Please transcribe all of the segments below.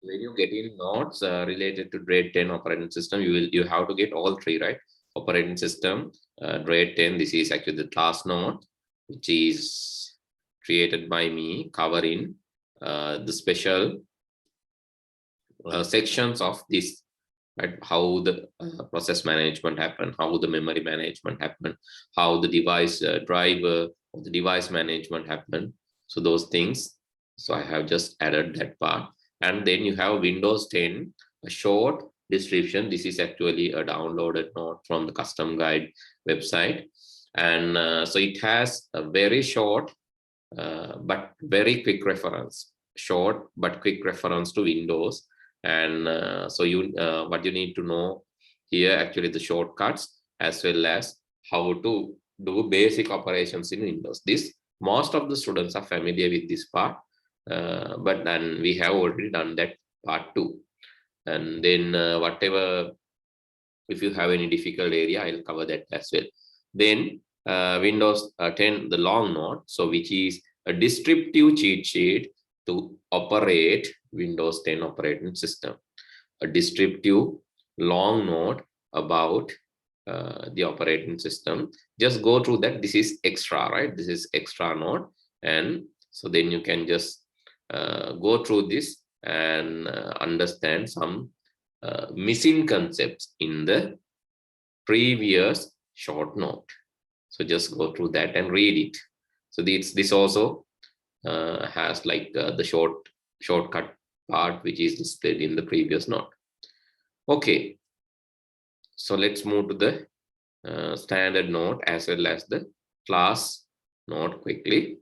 when you get in notes related to grade 10 operating system, you have to get all three, right? Operating system, grade 10. This is actually the class note, which is created by me, covering the special sections of this, right? How the process management happen, how the memory management happen, how the device driver or the device management happen. So those things. So I have just added that part. And then you have Windows 10, a short description. This is actually a downloaded note from the custom guide website. And so it has a very short but very quick reference, short but quick reference to Windows. And so what you need to know here, actually the shortcuts as well as how to do basic operations in Windows. This, most of the students are familiar with this part, but then we have already done that part too. And then whatever, if you have any difficult area, I'll cover that as well. Then Windows 10, the long note, so which is a descriptive cheat sheet to operate Windows 10 operating system. A descriptive long note about the operating system. Just go through that. This is extra, right? This is extra note. And so then you can just go through this and understand some missing concepts in the previous short note. So just go through that and read it. So this also has like the shortcut part, which is displayed in the previous note. Okay, so let's move to the standard note as well as the class note quickly.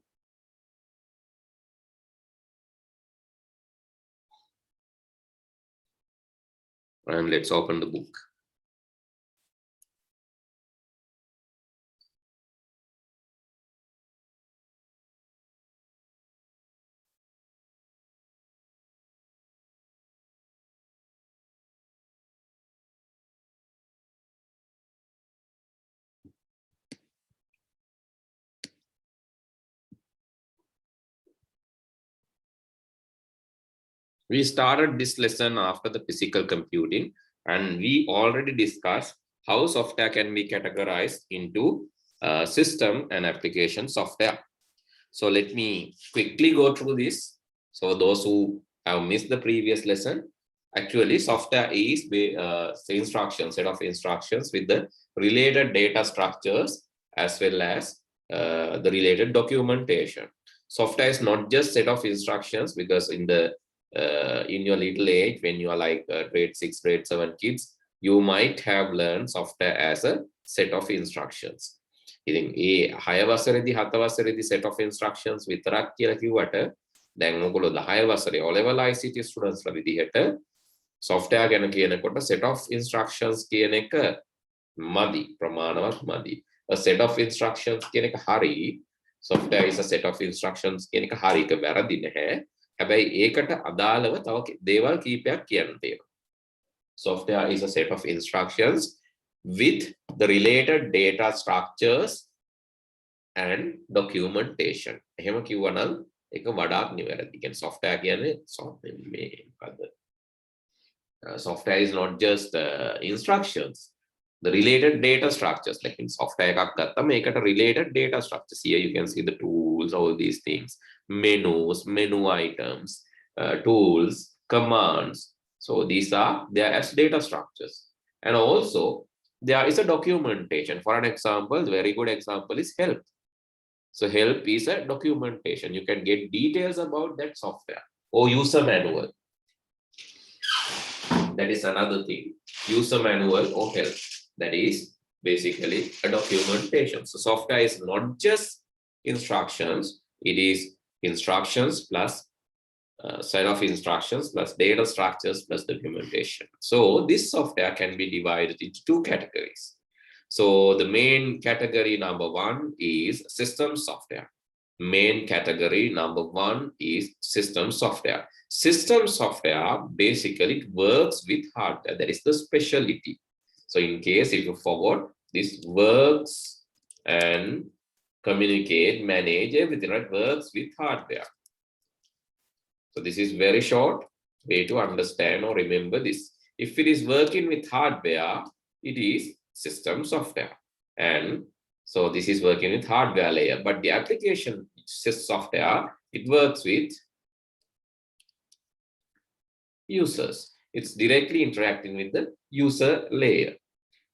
And let's open the book. We started this lesson after the physical computing, and we already discussed how software can be categorized into system and application software. So let me quickly go through this. So those who have missed the previous lesson, actually software is instruction, set of instructions with the related data structures as well as the related documentation. Software is not just set of instructions, because in your little age, when you are like grade 6, grade 7 kids, you might have learned software as a set of instructions. ඉතින් ඒ 6 වසරේදී 7 වසරේදී set of instructions විතරක් කියලා කිව්වට දැන් ඔයගොල්ලෝ 10 වසරේ O level ICT students ලා විදිහට software ගැන කියනකොට set of instructions කියන එක මදි, ප්‍රමාණවත් මදි. A set of instructions කියන එක හරි, software is a set of instructions කියන එක හරි, ඒක වැරදි නැහැ. හැබැයි ඒකට අදාළව තව දේවල් කීපයක් කියන්න තියෙනවා. Software is a set of instructions with the related data structures and documentation. එහෙම කිව්වනම් ඒක වඩාත් නිවැරදි. කියන්නේ software කියන්නේ software is not just instructions. The related data structures, like in software එකක් ගත්තම ඒකට related data structures. Here you can see the tools, all these things, menus, menu items, tools, commands. So these are there as data structures. And also there is a documentation. For an example, very good example is help. So help is a documentation. You can get details about that software. Or user manual. That is another thing. User manual or help. That is basically a documentation. So software is not just instructions. It is instructions plus set of instructions plus data structures plus documentation. So this software can be divided into two categories. So the main category number 1 is system software. Main category number 1 is system software. System software basically works with hardware. That is the specialty. So in case if you forgot, this works and communicate, manage everything, right? Works with hardware. So this is very short. way to understand or remember this. If it is working with hardware, it is system software. And so this is working with hardware layer, but the application software, it works with users. It's directly interacting with the user layer.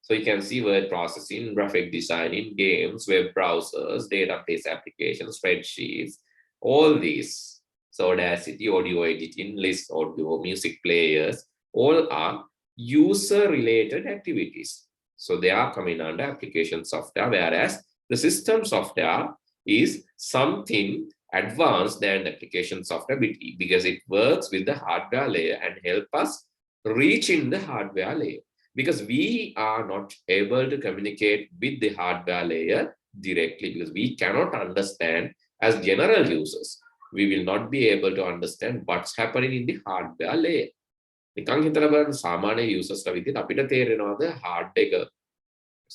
So you can see word processing, graphic designing, games, web browsers, database applications, spreadsheets, all these. So Audacity, audio editing, list audio, music players, all are user-related activities. So they are coming under application software, whereas the system software is something advanced than the application software because it works with the hardware layer and help us reach in the hardware layer. Because we are not able to communicate with the hardware layer directly because we cannot understand as general users. We will not be able to understand what's happening in the hardware layer. නිකන් හිතලා බලන්න සාමාන්‍ය users ලා විදිහට අපිට තේරෙනවද hard එක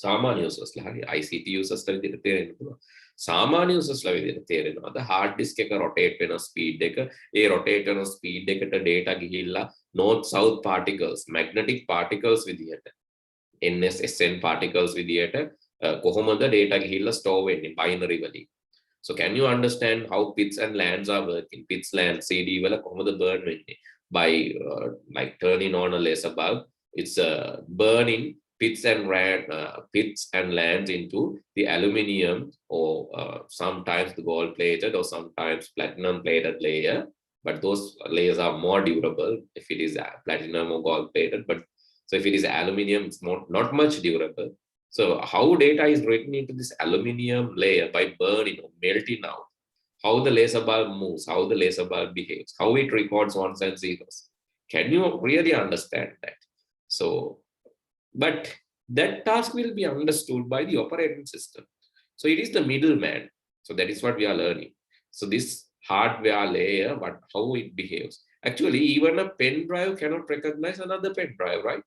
සාමාන්‍ය users ලා හරි ICT users ලා විදිහට තේරෙන්න පුළුවන්. සාමාන්‍ය users ලා විදිහට තේරෙනවද hard disk එක rotate වෙන speed එක ඒ rotate වෙන speed එකට data ගිහිල්ලා north south particles magnetic particles විදිහට ns sn particles විදිහට කොහොමද data ගිහිල්ලා store වෙන්නේ binary වලින්. So can you understand how pits and lands are working? Pits, lands, CD වල කොහොමද burn වෙන්නේ? By like turning on a laser bulb, it's burning pits and lands into the aluminium or sometimes the gold plated or sometimes platinum plated layer, but those layers are more durable if it is platinum or gold plated. But so if it is aluminium, it's not much durable. So how data is written into this aluminium layer by burning or melting out, how the laser bulb moves, how the laser bulb behaves, how it records ones and zeros. Can you really understand that? So, but that task will be understood by the operating system. So it is the middleman. So that is what we are learning. So this hardware layer, how it behaves. Actually, even a pen drive cannot recognize another pen drive, right?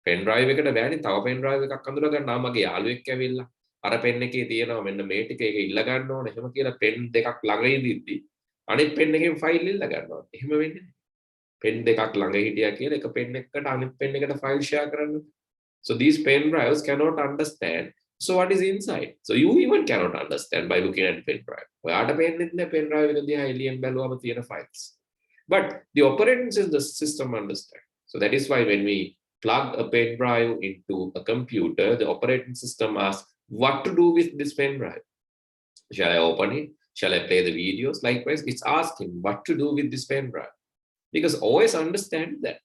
Pen drive එකට බෑනේ තව pen drive එකක් අඳුර ගන්නවා මගේ යාළුවෙක් ඇවිල්ලා අර pen එකේ තියෙනවා මෙන්න මේ ටික එක ඉල්ල ගන්න ඕනේ එහෙම කියලා pen දෙකක් ළඟ ඉදිද්දි අනිත් pen එකෙන් ෆයිල් ඉල්ල ගන්නවා එහෙම වෙන්නේ නැහැ pen දෙකක් ළඟ හිටියා කියලා එක pen එකකට අනිත් pen එකට ෆයිල් share කරන්න. So these pen drives cannot understand so what is inside. So you even cannot understand by looking at pen drive. ඔයාට පේන්නේ නැහැ pen drive එක දිහා එළියෙන් බැලුවම තියෙන files. But the operating system understand. So that is why when we plug a pen drive into a computer, the operating system asks what to do with this pen drive. Shall I open it? Shall I play the videos? Likewise, it's asking what to do with this pen drive. Because always understand that.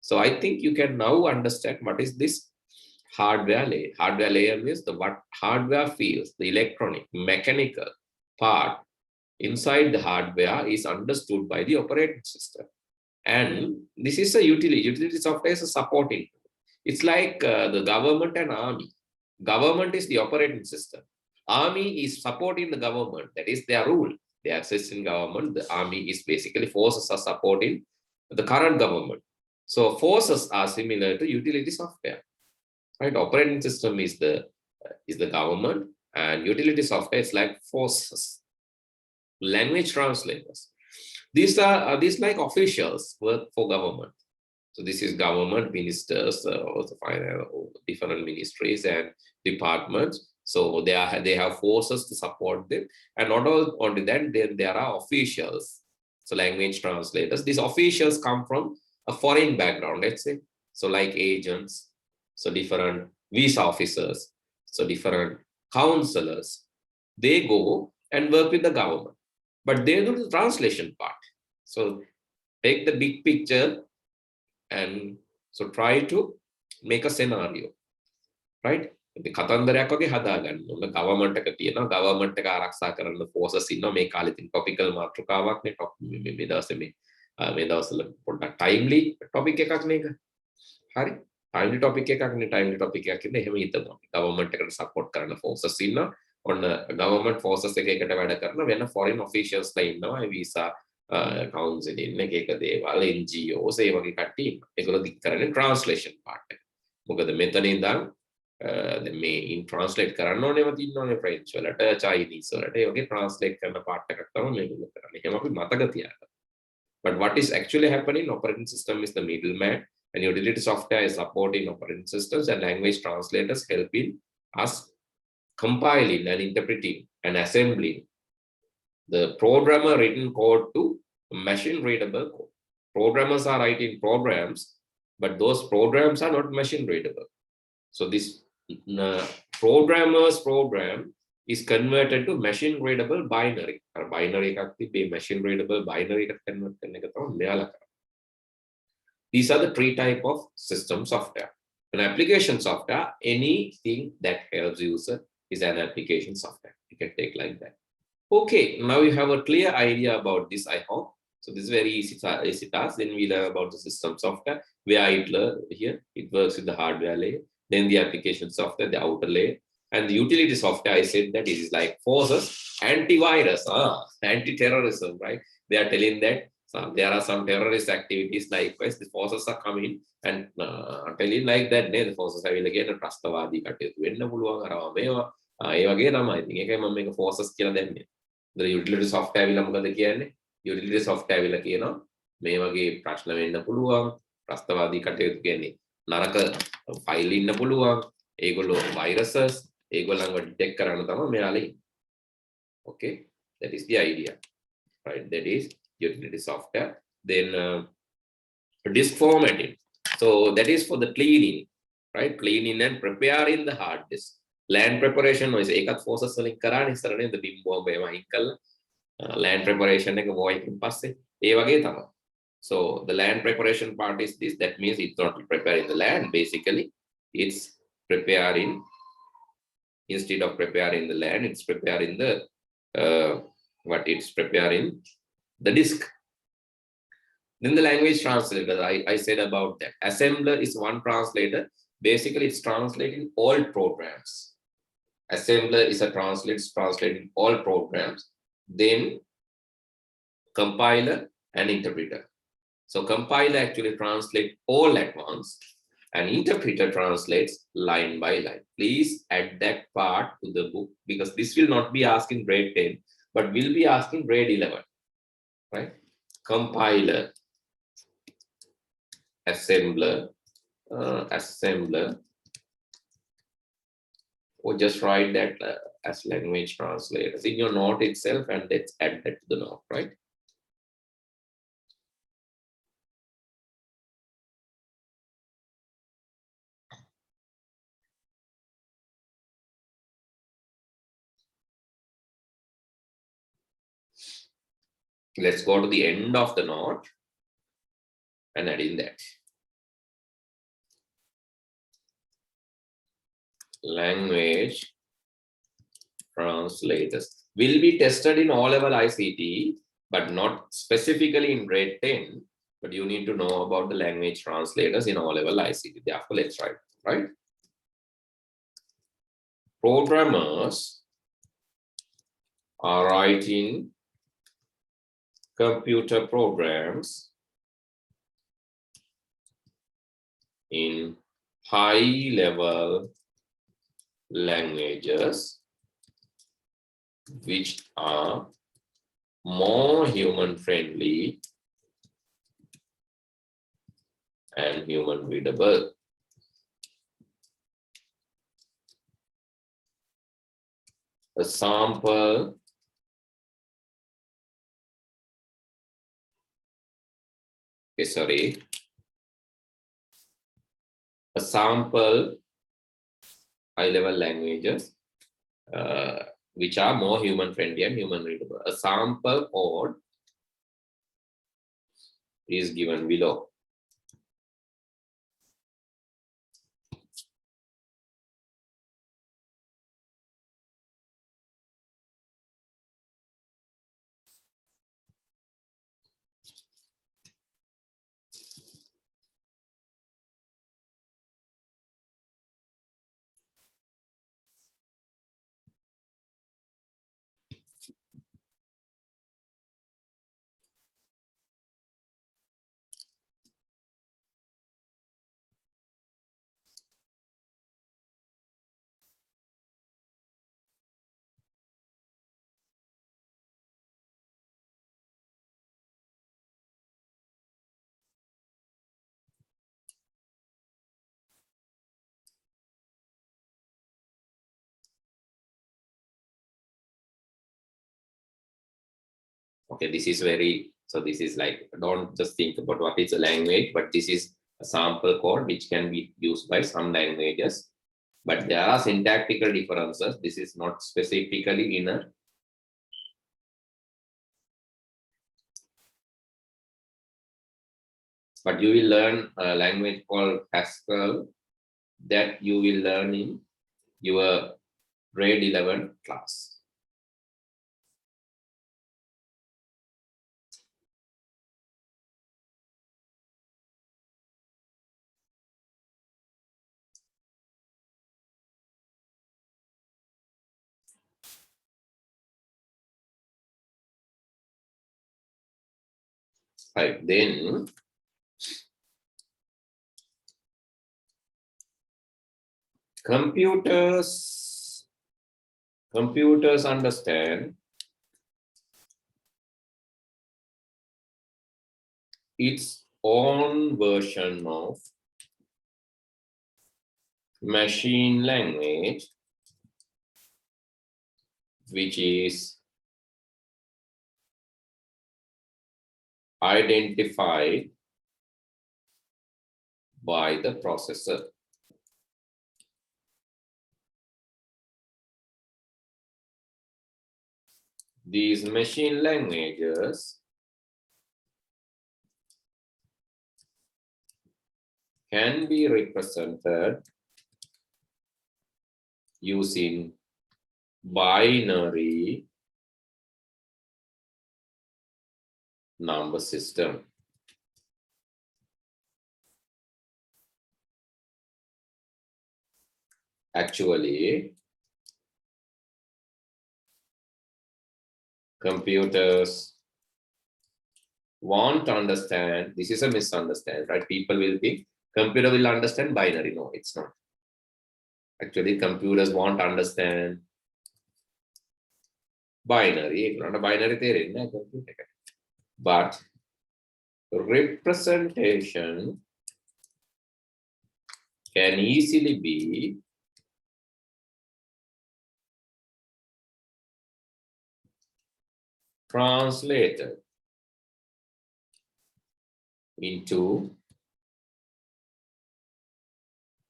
So I think you can now understand what is this hardware layer. Hardware layer means what hardware feels, the electronic, mechanical part inside the hardware is understood by the operating system. And this is a utility. Utility software is a supporting. It's like the government and army. Government is the operating system. Army is supporting the government. That is their rule. They exist in government. The army is basically forces are supporting the current government. So forces are similar to utility software. Right? Operating system is the government, and utility software is like forces. Language translators. These are like officials work for government. So this is government ministers, also different ministries and departments. So they have forces to support them, and not only that, then there are officials. So language translators. These officials come from a foreign background, let's say. So like agents, so different visa officers, so different counselors. They go and work with the government, but they do the translation part. So take the big picture and so try to make a scenario, right? The කතන්දරයක් වගේ හදාගන්න ඕන government එක තියෙනවා government එක ආරක්ෂා කරන්න forces ඉන්නවා මේ කාලේ තියෙන topical මාතෘකාවක් නේ මේ දවස්වල පොඩ්ඩක් timely topic එකක් නේ එක හරි timely topic එකක් නේ timely topic එකක් ඉන්නේ එහෙම හිතමු government එකට support කරන්න forces ඉන්නවා ඔන්න government forces එකකට වැඩ කරන වෙන foreign officials ලා ඉන්නවා visa counseling එක දේවල් NGOs ඒ වගේ කට්ටිය ඉන්නවා ඒගොල්ලෝ දික් කරන්නේ translation part එක මොකද මෙතන ඉඳන් මේ in translate කරන්න ඕනේම තියෙනවානේ French වලට Chinese වලට ඒ වගේ translate කරන part එකක් තමයි මේගොල්ලෝ කරන්නේ එහෙම අපි මතක තියාගන්න But what is actually happening? Operating system is the middleman, and utility software is supporting operating systems, and language translators helping us compiling and interpreting and assembling the programmer written code to machine readable code. Programmers are writing programs, but those programs are not machine readable. So this programmer's program is converted to machine readable binary. Binary machine readable binary. These are the three types of system software. An application software, anything that helps user is an application software. You can take like that. Okay, now you have a clear idea about this, I hope. So this is very easy task. Then we learn about the system software, where it works with the hardware layer. Then the application software, the outer layer. And the utility software, I said that it is like forces, antivirus, anti-terrorism, right? They are telling that there are some terrorist activities, likewise, the forces are coming and telling like that, the forces are again a trustworthy forces the utility software utility software විල කියනවා මේ වගේ ප්‍රශ්න වෙන්න පුළුවන් ප්‍රස්තවාදී කටයුතු කියන්නේ නරක file ඉන්න පුළුවන් ඒගොල්ලෝ viruses ඒගොල්ලන්ව ඩිටෙක්ට් කරන්න තමයි මෙයාලා ඉන්නේ. Okay, that is the idea, right? That is utility software. Then disk formatting, so that is for the cleaning, right? Cleaning and preparing the hard disk. Land preparation is ඒකත් forces වලින් කරානේ ඉස්සරනේ the bim bomb ඒවා අයින් කළා. Land preparation එක void එකෙන් පස්සේ ඒ වගේ තමයි. So the land preparation part is this. That means it's not preparing the land, basically it's preparing, instead of preparing the land, it's preparing the it's preparing the disk. Then the language translator, I said about that. Assembler is one translator. Basically it's translating all programs. Assembler is a translating all programs. Then compiler and interpreter. So compiler actually translates all at once, and interpreter translates line by line. Please add that part to the book, because this will not be asked in grade 10, but will be asked in grade 11, right? Compiler, assembler, or just write that as language translators in your note itself, and let's add that to the note, right? Let's go to the end of the note and add in that. Language translators will be tested in O-level ICT, but not specifically in grade 10. But you need to know about the language translators in O-level ICT. Therefore, let's write, right? Programmers are writing computer programs in high-level languages which are more human-friendly and human-readable. A sample high-level languages which are more human-friendly and human-readable. A sample code is given below. Okay, this is very, so this is like, don't just think about what is a language, but this is a sample code which can be used by some languages. But there are syntactical differences. This is not specifically in a but you will learn a language called Pascal that you will learn in your grade 11 class. Right, then computers understand its own version of machine language, which is identified by the processor. These machine languages can be represented using binary number system. Actually, computers won't understand, this is a misunderstanding, right? People will think computer will understand binary. No, it's not. Actually, computers won't understand binary. Not a binary theory, but representation can easily be translated into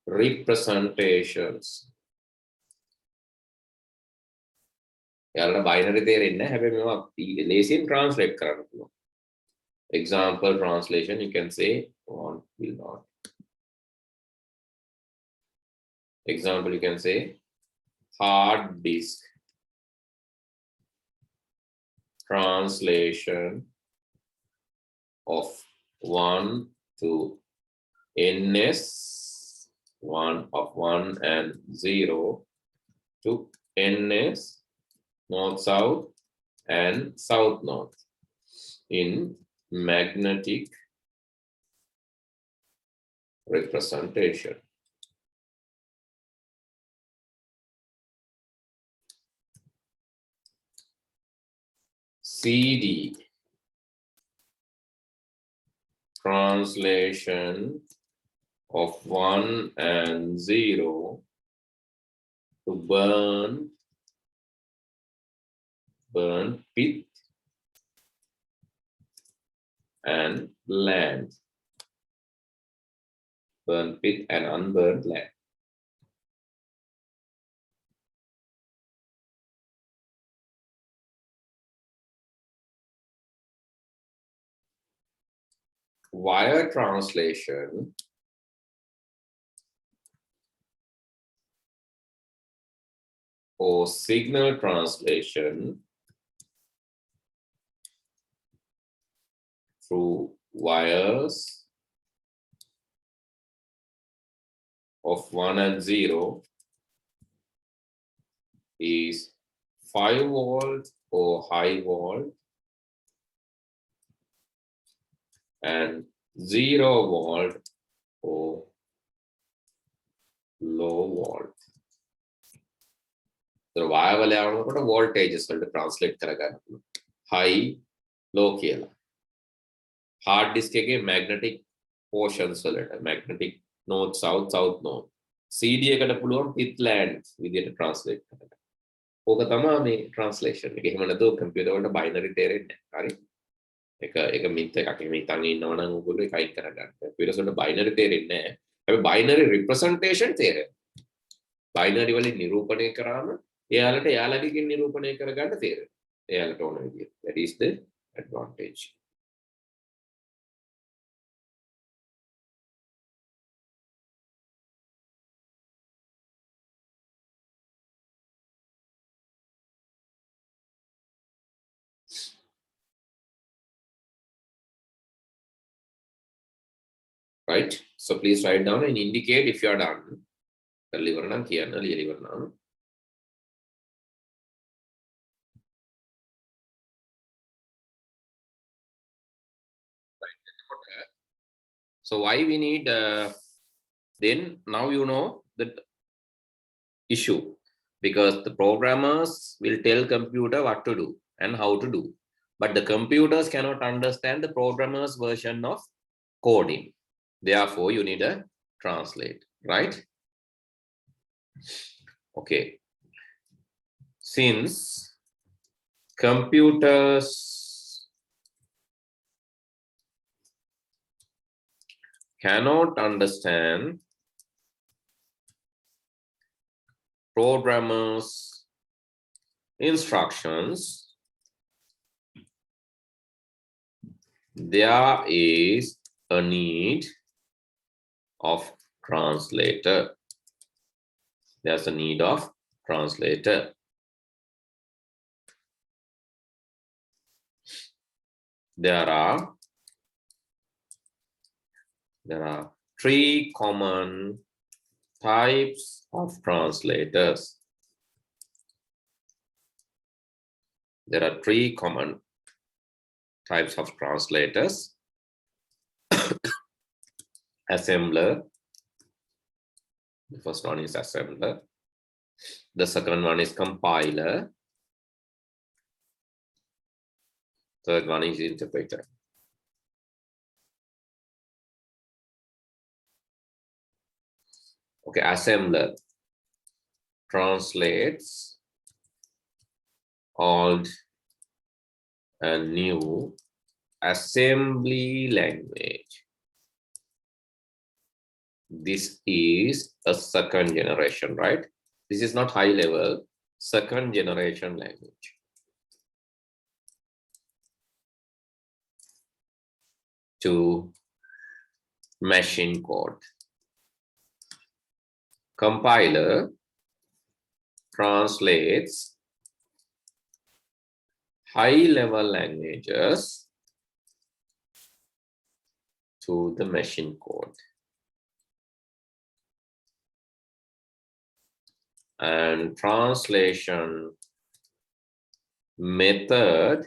representations. යාලට binary තේරෙන්නේ නැහැ. හැබැයි මේවා ලේසියෙන් translate කරන්න පුළුවන්. Example translation, you can say one will not. Example, you can say hard disk translation of 1 to NS, 1 of 1 and 0 to NS, north south and south north in magnetic representation. CD translation of 1 and 0 to burn pit and land. Burn pit and unburned land. Wire translation or signal translation through wires of 1 and 0 is 5 volt or high volt and 0 volt or low volt. So wire වල යනකොට voltages වලට translate කරගන්න පුළුවන්. High, low කියලා. Hard disk එකේ magnetic portions වලට magnetic north south south north. CD එකට පුළුවන් pit land විදියට translate කරගන්න. ඕක තමයි මේ translation එක. එහෙම නැතුව computer වලට binary තේරෙන්නේ නැහැ. හරි. එක මිත් එකක් එහෙම හිතන් ඉන්නවා නම් ඔයගොල්ලෝ එකයි කරගන්න. computers වලට binary තේරෙන්නේ නැහැ. හැබැයි binary representation තේරෙනවා. binary වලින් නිරූපණය කරාම එයාලට එයාලගේ නිරූපණය කරගන්න තේරෙනවා. එයාලට ඕන විදියට. That is the advantage. Right? So please write down and indicate if you are done. Deliver නම් කියන්න ලියලිවර නම්. So why we need then now you know the issue, because the programmers will tell computer what to do and how to do, but the computers cannot understand the programmer's version of coding. Therefore you need a translate, right? Okay, since computers cannot understand programmers' instructions, there is a need of translator. There's a need of translator. There are three common types of translators. There are three common types of translators. Assembler. The first one is assembler. The second one is compiler. Third one is interpreter. Okay, assembler translates old and new assembly language. This is a second generation, right? This is not high level, second generation language. To machine code. Compiler translates high-level languages to the machine code. And translation method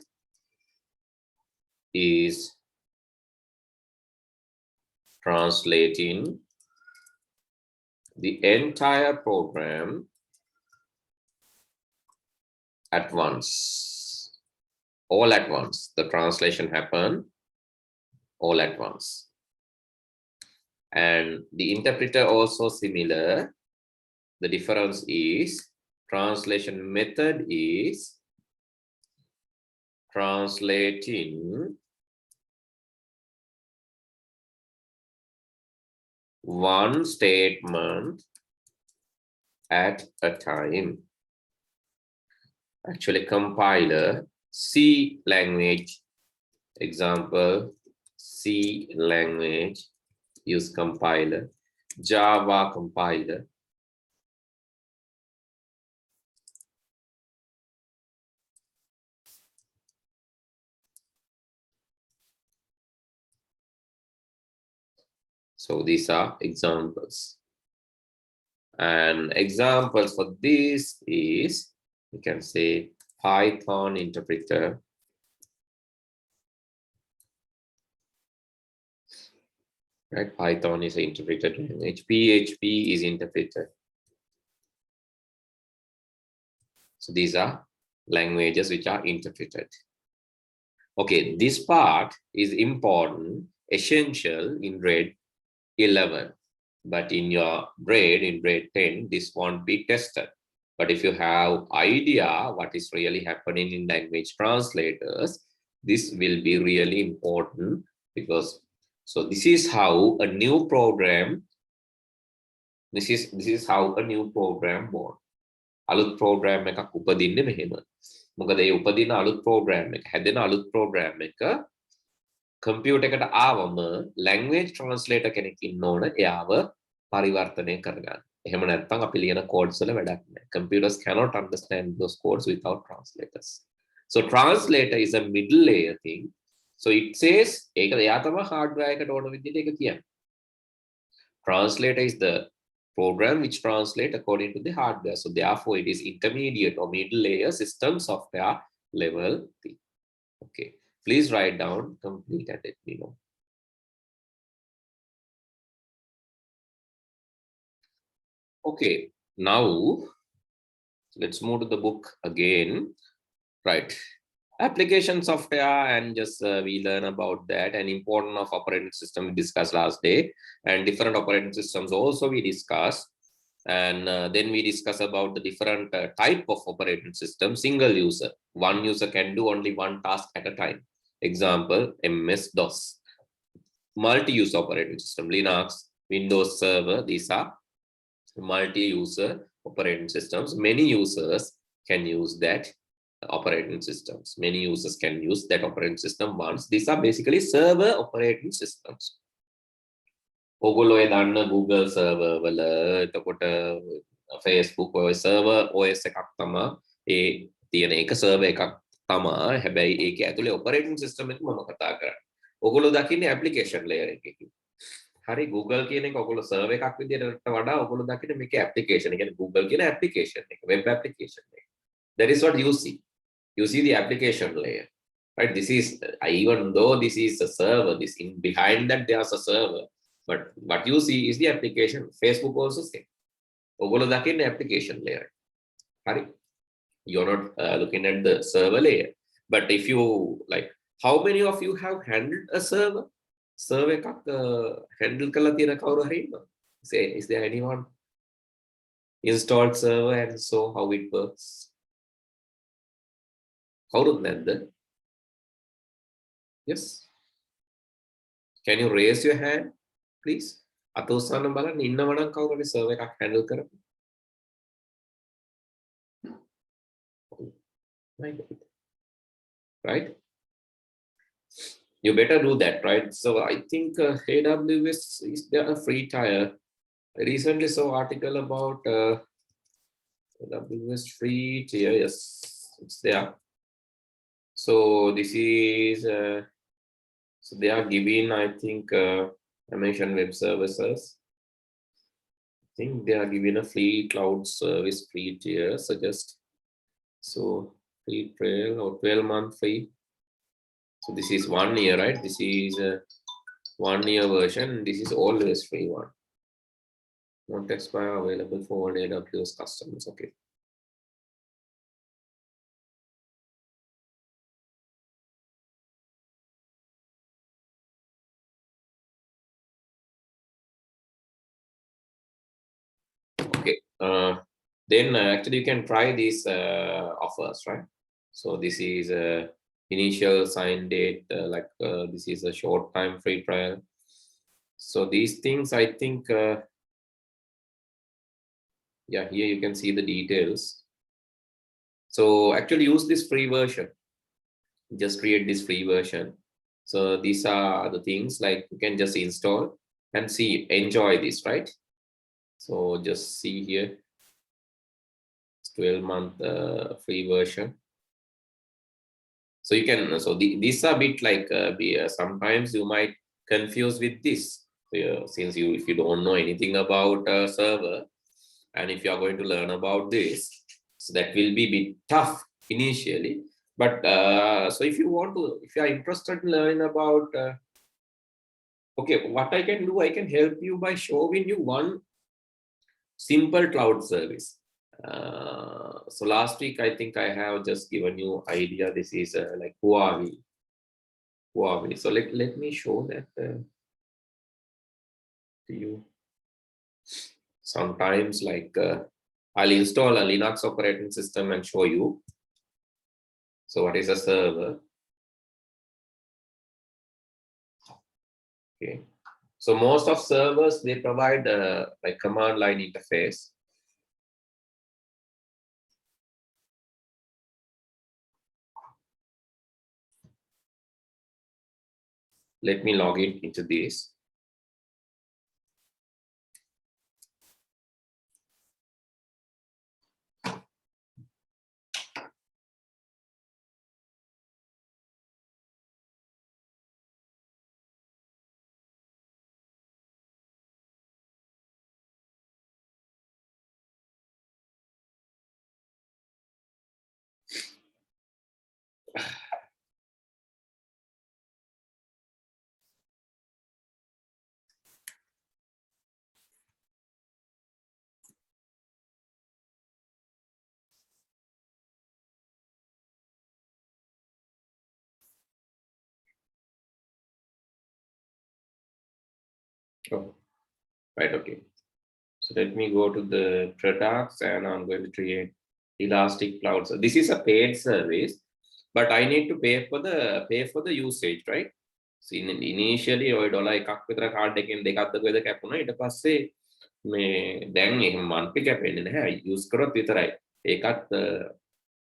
is translating the entire program at once, all at once. The translation happen all at once. And the interpreter also similar. The difference is translation method is translating one statement at a time. Actually, compiler, C language, example, C language, use compiler, Java compiler. So these are examples. And examples for this is, you can say Python interpreter. Right? Python is an interpreted language. PHP is interpreted. So these are languages which are interpreted. Okay, this part is important, essential in grade 11, but in your grade, in grade 10, this won't be tested. But if you have idea what is really happening in language translators, this will be really important, because so this is how a new program, this is how a new program born. අලුත් program එකක් උපදින්නේ මෙහෙම. මොකද ඒ උපදින අලුත් program එක, හැදෙන අලුත් program එක computer එකට ආවම language translator කෙනෙක් ඉන්න ඕන එයාව පරිවර්තනය කරගන්න. එහෙම නැත්නම් අපි ලියන codes වල වැඩක් නැහැ. Computers cannot understand those codes without translators. So translator is a middle layer thing. So it says ඒක එයා තමයි hardware එකට ඕන විදිහට ඒක කියන්නේ. Translator is the program which translate according to the hardware. So therefore it is intermediate or middle layer system software level thing. Okay, please write down complete and let me know. Okay, now let's move to the book again. Right, application software, and just we learn about that, and importance of operating system we discussed last day, and different operating systems also we discussed, and then we discuss about the different type of operating system. Single user, one user can do only one task at a time. Example, MS DOS. Multi-use operating system, Linux, Windows Server, these are multi-user operating systems. Many users can use that operating systems. Many users can use that operating system once. These are basically server operating systems. ඔගොල්ලෝ ඒ දන්න Google server වල, එතකොට Facebook ඔය server OS එකක් තමයි ඒ තියෙන එක server එකක් තමයි. හැබැයි ඒකේ ඇතුලේ operating system එක මම කතා කරන්නේ. ඔගොල්ලෝ දකින්නේ application layer එකකින්. හරි, Google කියන එක ඔගොල්ලෝ server එකක් විදියට වඩා ඔගොල්ලෝ දකින්නේ මේකේ application. ඒ කියන්නේ Google කියන application එක, web application එක. That is what you see. You see the application layer, right? This is, even though this is a server, this in behind that there's a server, but what you see is the application. Facebook also same. ඔගොල්ලෝ දකින්නේ application layer. හරි, you're not looking at the server layer. But if you like, how many of you have handled a server? Server එකක් handle කරලා තියෙන කවුරු හරි ඉන්නවද? Say, is there anyone installed server and so how it works? කවුරුත් නැද්ද? Yes, can you raise your hand please? අත උස්සන්න බලන්න ඉන්නව නම් කවුරු හරි server එකක් handle කරපු. Right, you better do that, right? So I think AWS is there a free tier. I recently saw article about AWS free tier. Yes, it's there. So this is so they are giving, I think I mentioned web services. I think they are giving a free cloud service free tier. Suggest so free trial or 12-month free. So this is 1 year, right? This is a 1 year version. This is always free one. Not expire, available for all AWS customers. Okay. Okay. Then actually you can try these offers, right? So this is initial sign date, this is a short time free trial. So these things, I think, yeah, here you can see the details. So actually use this free version. Just create this free version. So these are the things, like you can just install and see, enjoy this, right? So just see here, 12-month free version. So you can, so these are a bit like sometimes you might confuse with this. Since if you don't know anything about server, and if you are going to learn about this, so that will be a bit tough initially. But so if you want to, if you are interested in learning about, okay, what I can do, I can help you by showing you one simple cloud service. So last week, I think I have just given you idea. This is like Huawei. So let me show that to you. Sometimes like I'll install a Linux operating system and show you. So what is a server? Okay. So most of servers, they provide like command line interface. Let me log in into this. Oh, right, okay. So let me go to the products and I'm going to create Elastic Cloud. So this is a paid service, but I need to pay for the usage, right? So initially $1 එකක් විතර card එකෙන් දෙකක්ද කොහෙද කැපුණා. ඊට පස්සේ මේ දැන් එහෙම monthly කැපෙන්නේ නැහැ. use කරොත් විතරයි. ඒකත්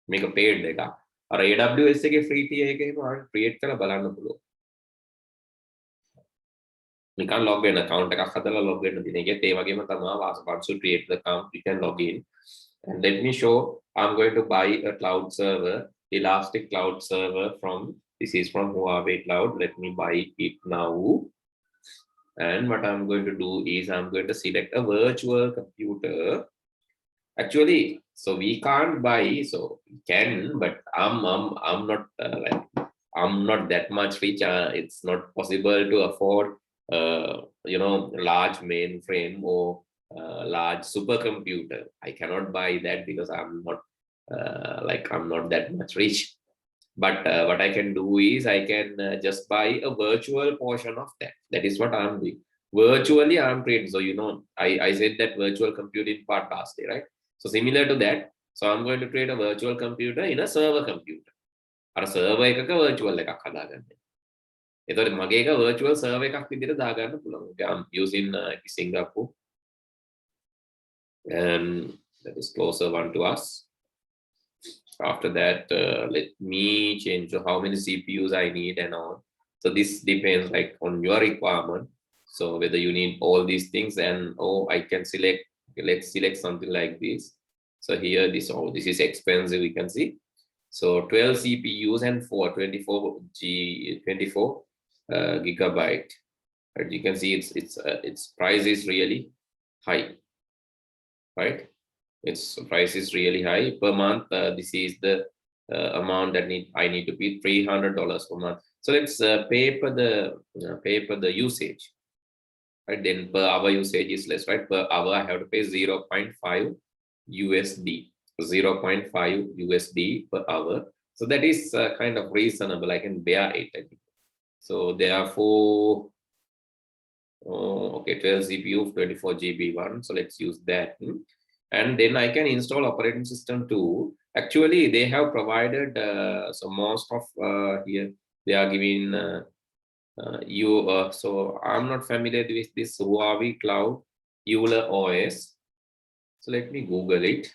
මේක paid එකක්. අර AWS එකේ free tier එක එහෙම create කරලා බලන්න පුළුවන්. නිකන් log වෙන account එකක් හදලා log වෙන්න දින එකත් ඒ වගේම තමයි once you create the account you can log in. And let me show, I'm going to buy a cloud server, Elastic Cloud server from, this is from Huawei Cloud. Let me buy it now. And what I'm going to do is I'm going to select a virtual computer. Actually, so we can't buy, so we can, but I'm not I'm not that much rich. It's not possible to afford large mainframe or large supercomputer. I cannot buy that because I'm not I'm not that much rich. But what I can do is I can just buy a virtual portion of that. That is what I'm doing. Virtually I'm creating. So I said that virtual computing part last day, right? So similar to that, so I'm going to create a virtual computer in a server computer. Or server එකක virtual එකක් හදාගන්න. එතකොට මගේ එක virtual server එකක් විදිහට දාගන්න පුළුවන්. I'm using Singapore. And that is closer one to us. After that, let me change how many CPUs I need and all. So this depends like on your requirement. So whether you need all these things, and I can select, let's select something like this. So here this is expensive, we can see. So 12 CPUs and 24 gigabyte. But you can see its price is really high, right? Its price is really high per month. This is the amount that I need to pay, $300 per month. So let's pay for the usage, right? Then per hour usage is less, right? Per hour I have to pay 0.5 USD, 0.5 USD per hour. So that is kind of reasonable. I can bear it, I think. So therefore, 12 CPU, 24 GB one. So let's use that. And then I can install operating system too. Actually, they have provided so most of here they are giving so I'm not familiar with this Huawei Cloud Euler OS. So let me Google it.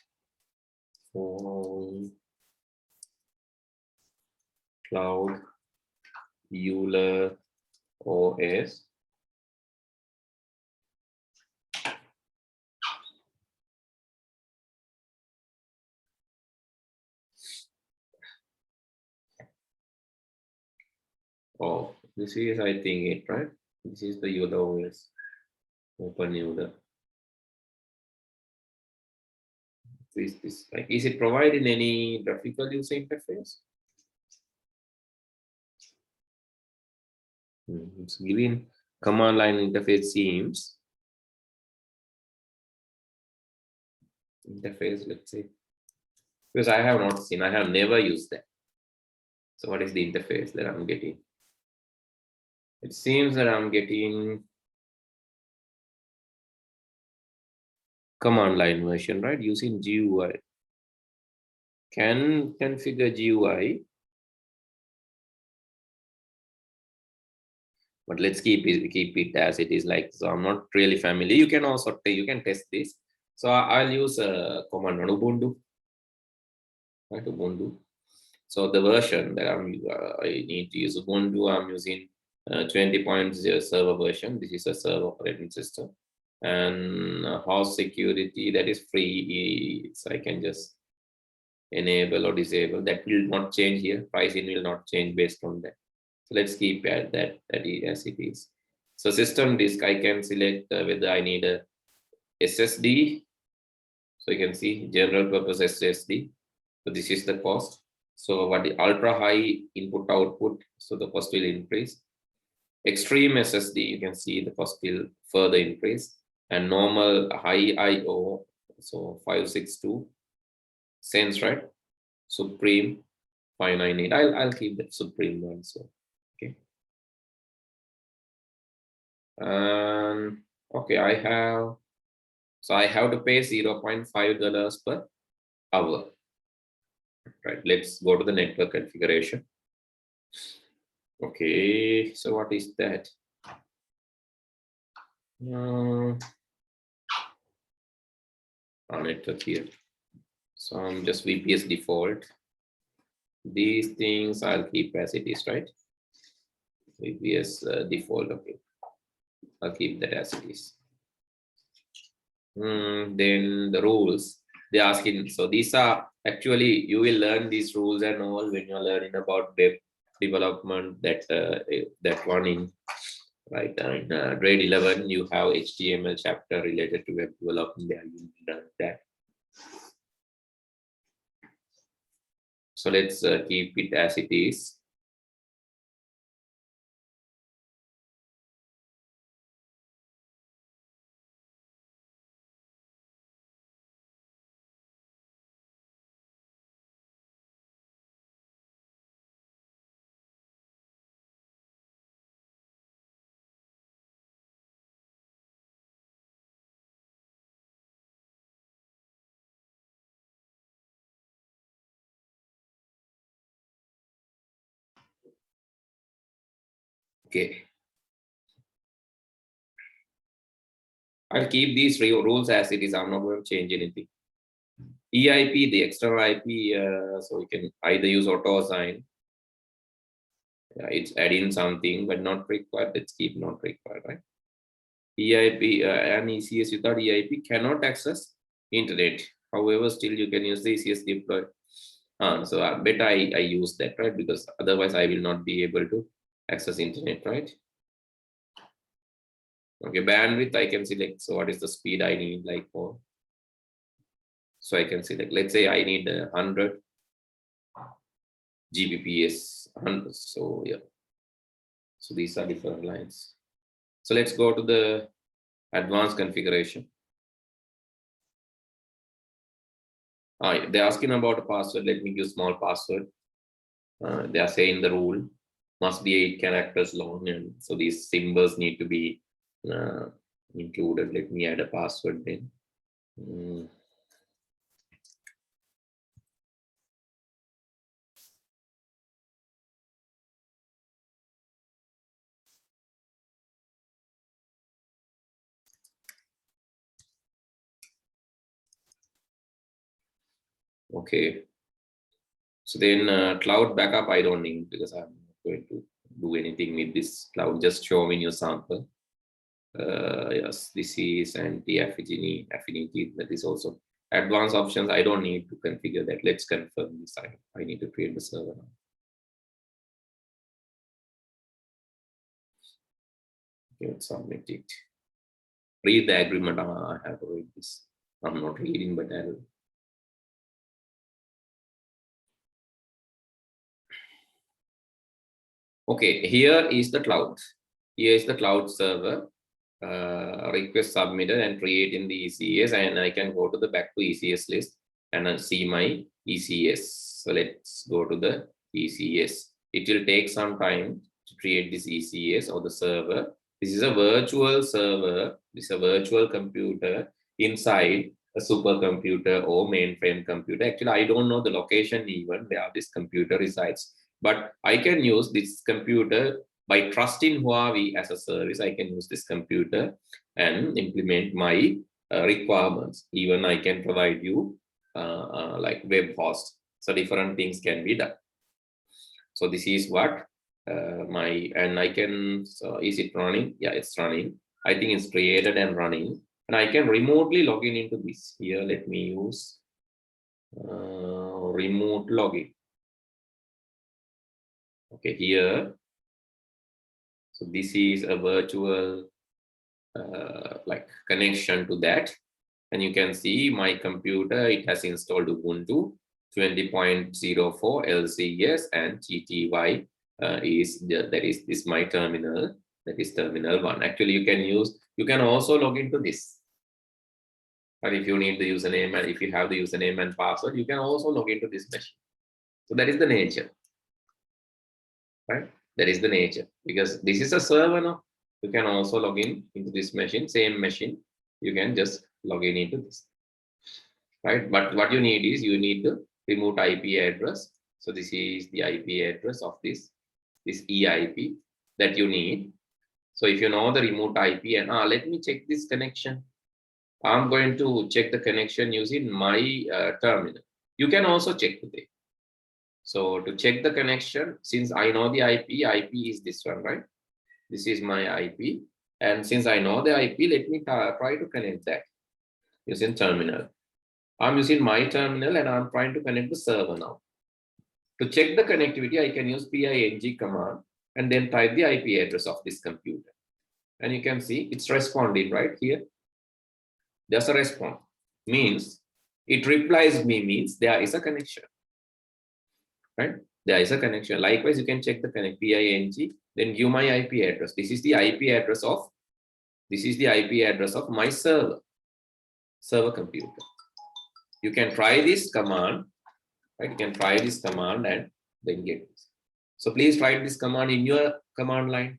Cloud Euler OS. Oh, this is, I think, it, right? This is the Euler OS. Open Euler. This like, is it providing any graphical user interface? It's giving command line interface seems. Interface, let's see. Because I have not seen, I have never used that. So what is the interface that I'm getting? It seems that I'm getting command line version, right? Using GUI. Can configure GUI. But let's keep it as it is. Like, so I'm not really familiar. You can also test this. So I'll use a command on Ubuntu. Right, Ubuntu. So the version that I need to use Ubuntu, I'm using 20.0 server version. This is a server operating system. And host security, that is free. So I can just enable or disable. That will not change here. Pricing will not change based on that. So let's keep that as it is. So system disk, I can select whether I need a SSD. So you can see general purpose SSD. So this is the cost. So what the ultra high input output, so the cost will increase. Extreme SSD, you can see the cost will further increase. And normal high IO, so 562 cents, right? Supreme 598. I'll keep that Supreme one. So okay. Okay, I have to pay $0.5 per hour. Right, let's go to the network configuration. Okay, so what is that? Our network here. So I'm just VPS default. These things I'll keep as it is, right? VPS default, okay. I'll keep that as it is. Then the rules they're asking. So these are actually, you will learn these rules and all when you're learning about web development. That one in right in grade 11, you have HTML chapter related to web development. There you will learn that. So let's keep it as it is. Okay. I'll keep these rules as it is. I'm not going to change anything. EIP, the external IP, so you can either use auto assign. It's adding something, but not required. Let's keep not required, right? EIP and ECS without EIP cannot access internet. However, still you can use the ECS deploy. So I bet I use that, right? Because otherwise I will not be able to access internet, right? Okay, bandwidth I can select. So what is the speed I need, like for? So I can select, let's say I need 100 Gbps. 100. So yeah. So these are different lines. So let's go to the advanced configuration. They're asking about a password. Let me use small password. They are saying the rule must be 8 characters long, and so these symbols need to be included. Let me add a password then. Okay. So then cloud backup I don't need because I'm not going to do anything with this cloud. Just show me your sample. Yes, this is anti-affinity. That is also advanced options. I don't need to configure that. Let's confirm this. I need to create the server now. Okay, let's submit it. Read the agreement. I have to read this. I'm not reading, but I will. Okay, here is the cloud. Here is the cloud server. Request submitted and create in the ECS, and I can go to the back to ECS list and see my ECS. So let's go to the ECS. It will take some time to create this ECS or the server. This is a virtual server. This is a virtual computer. inside a supercomputer or mainframe computer. Actually, I don't know the location even where this computer resides, but I can use this computer by trusting Huawei as a service. I can use this computer and implement my requirements. Even I can provide you like web host. So different things can be done. So this is what and I can, so is it running? Yeah, it's running. I think it's created and running. And I can remotely log in into this. Here, let me use remote login. Okay, here. So this is a virtual like connection to that. And you can see my computer, it has installed Ubuntu 20.04 LCS and TTY that is this my terminal, that is terminal 1. Actually, you can also log into this. But if you need the username and if you have the username and password, you can also log into this machine. So that is the nature, right? That is the nature, because this is a server now. You can also log in into this machine, same machine. You can just log in into this, right? But what you need is you need the remote IP address. So this is the IP address of this EIP that you need. So if you know the remote IP and let me check this connection. I'm going to check the connection using my terminal. You can also check today. So to check the connection, since I know the IP is this one, right? This is my IP. And since I know the IP, let me try to connect that using terminal. I'm using my terminal and I'm trying to connect the server now. To check the connectivity, I can use PING command and then type the IP address of this computer. And you can see it's responding right here. There's a response, means it replies me, means there is a connection, right? There is a connection. Likewise, you can check the connect PING, then give my IP address. This is the IP address of my server computer. You can try this command, right? You can try this command and then get this. So please try this command in your command line.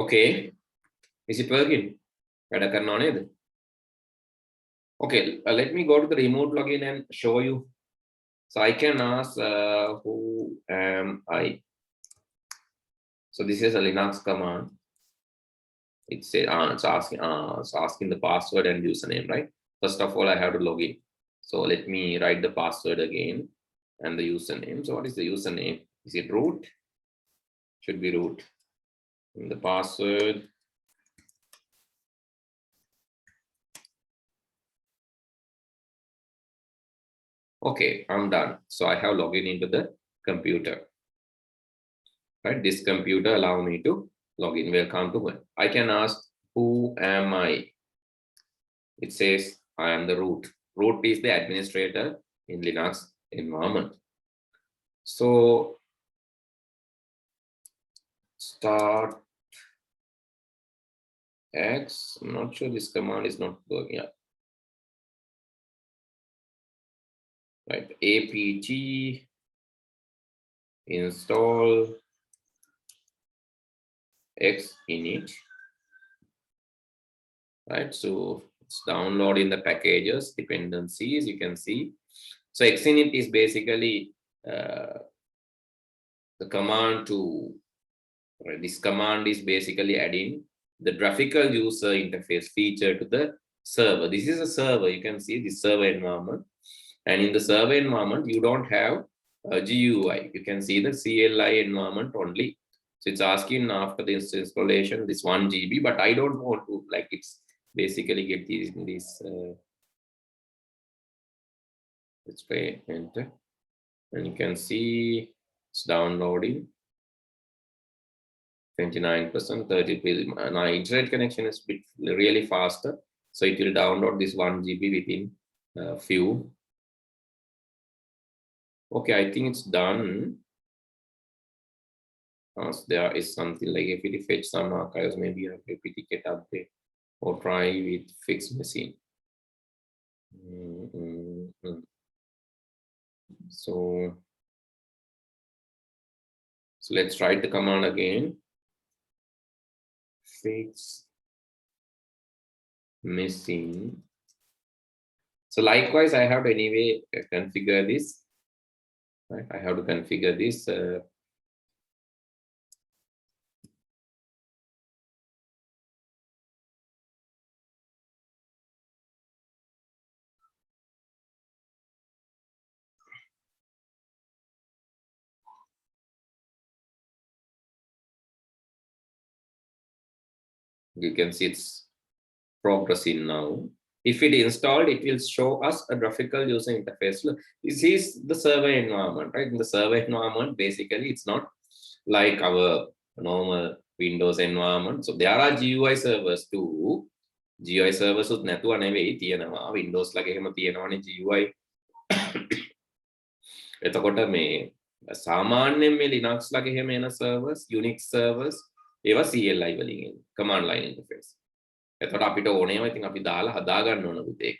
Okay, is it working? Okay, let me go to the remote login and show you. So I can ask who am I? So this is a Linux command. It's asking the password and username, right? First of all, I have to log in. So let me write the password again and the username. So what is the username? Is it root? Should be root. And the password. Okay, I'm done. So I have logged into the computer. Right, this computer allow me to log in. Welcome to one. I can ask, who am I? It says I am the root. Root is the administrator in Linux environment. So start X. I'm not sure this command is not working. Right, apt install X init. Right, so it's downloading the packages, dependencies, you can see. So xinit is basically the command to, right, this command is basically adding the graphical user interface feature to the server. This is a server, you can see this server environment. And in the server environment, you don't have a GUI. You can see the CLI environment only. So it's asking after this installation, this 1 GB, but I don't want to, like, it's basically get these in this. Let's try enter, and you can see it's downloading. 29%, 30%. My internet connection is really faster, so it will download this 1 GB within a few. Okay, I think it's done. There is something like if it fetch some archives, maybe a IPICT update or try with fixed machine. So let's try the command again. Fix missing. So likewise, I have to anyway configure this. Right? I have to configure this. You can see it's progressing now. If it installed, it will show us a graphical user interface. Look, this is the server environment, right? In the server environment, basically, it's not like our normal Windows environment. So there are GUI servers too. GUI servers උත් නැතුව නෙවෙයි තියෙනවා. Windows ලගේ එහෙම තියෙනවනේ GUI. එතකොට මේ සාමාන්‍යයෙන් මේ Linux ලගේ එහෙම එන servers, Unix servers ඒවා CLI වලින් එන command line interface. එතකොට අපිට ඕනේම ඉතින් අපි දාලා හදා ගන්න ඕන පුතේ.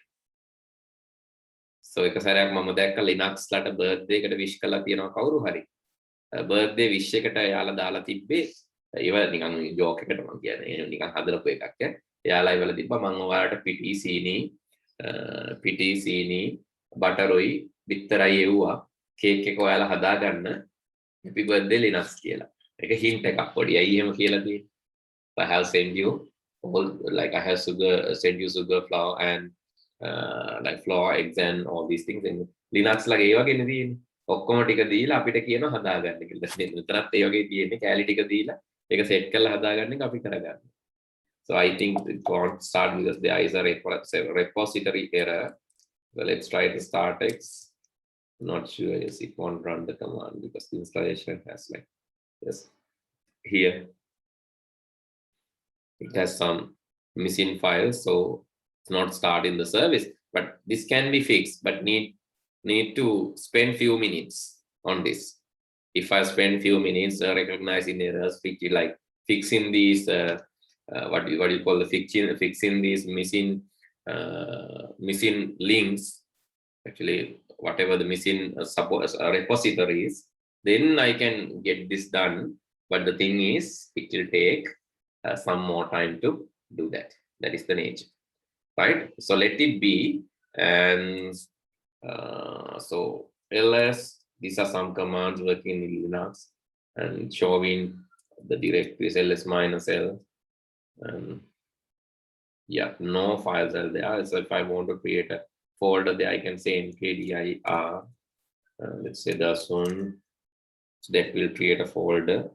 So එක සැරයක් මම දැක්ක Linux ලට birthday එකට wish කරලා තියෙනවා කවුරු හරි. birthday wish එකට එයාලා දාලා තිබ්බේ ඒව නිකන් joke එකට මම කියන්නේ නිකන් හදලපු එකක් ඈ. එයාලා ඒවල තිබ්බා මම ඔයාලට පිටි සීනි බටරොයි බිත්තරයි එව්වා කේක් එක ඔයාලා හදා ගන්න happy birthday Linux කියලා. ඒක hint එකක් පොඩි. අයිය එහෙම කියලා තියෙන්නේ. I have sent you all, like I have send you sugar, flour and like flour, eggs and all these things in Linux ලගේ ඒ වගේනේ තියෙන්නේ. ඔක්කොම ටික දීලා අපිට කියනවා හදාගන්න කියලා. මෙතනත් ඒ වගේ තියෙන්නේ කැලි ටික දීලා ඒක සෙට් කරලා හදාගන්න එක අපි කරගන්න. So I think it won't start because there is a repository error. So let's try the start X. Not sure, yes, it won't run the command because the installation has like, yes, here it has some missing files, so it's not starting the service. But this can be fixed, but need to spend few minutes on this. If I spend few minutes recognizing errors, fixing these what do you call the fixing these missing links, actually whatever the missing repositories, then I can get this done. But the thing is, it will take some more time to do that. That is the nature, right? So let it be. And so ls, these are some commands working in Linux and showing the directories ls -l. And yeah, no files are there. So if I want to create a folder there, I can say mkdir, let's say Dasun, so that will create a folder.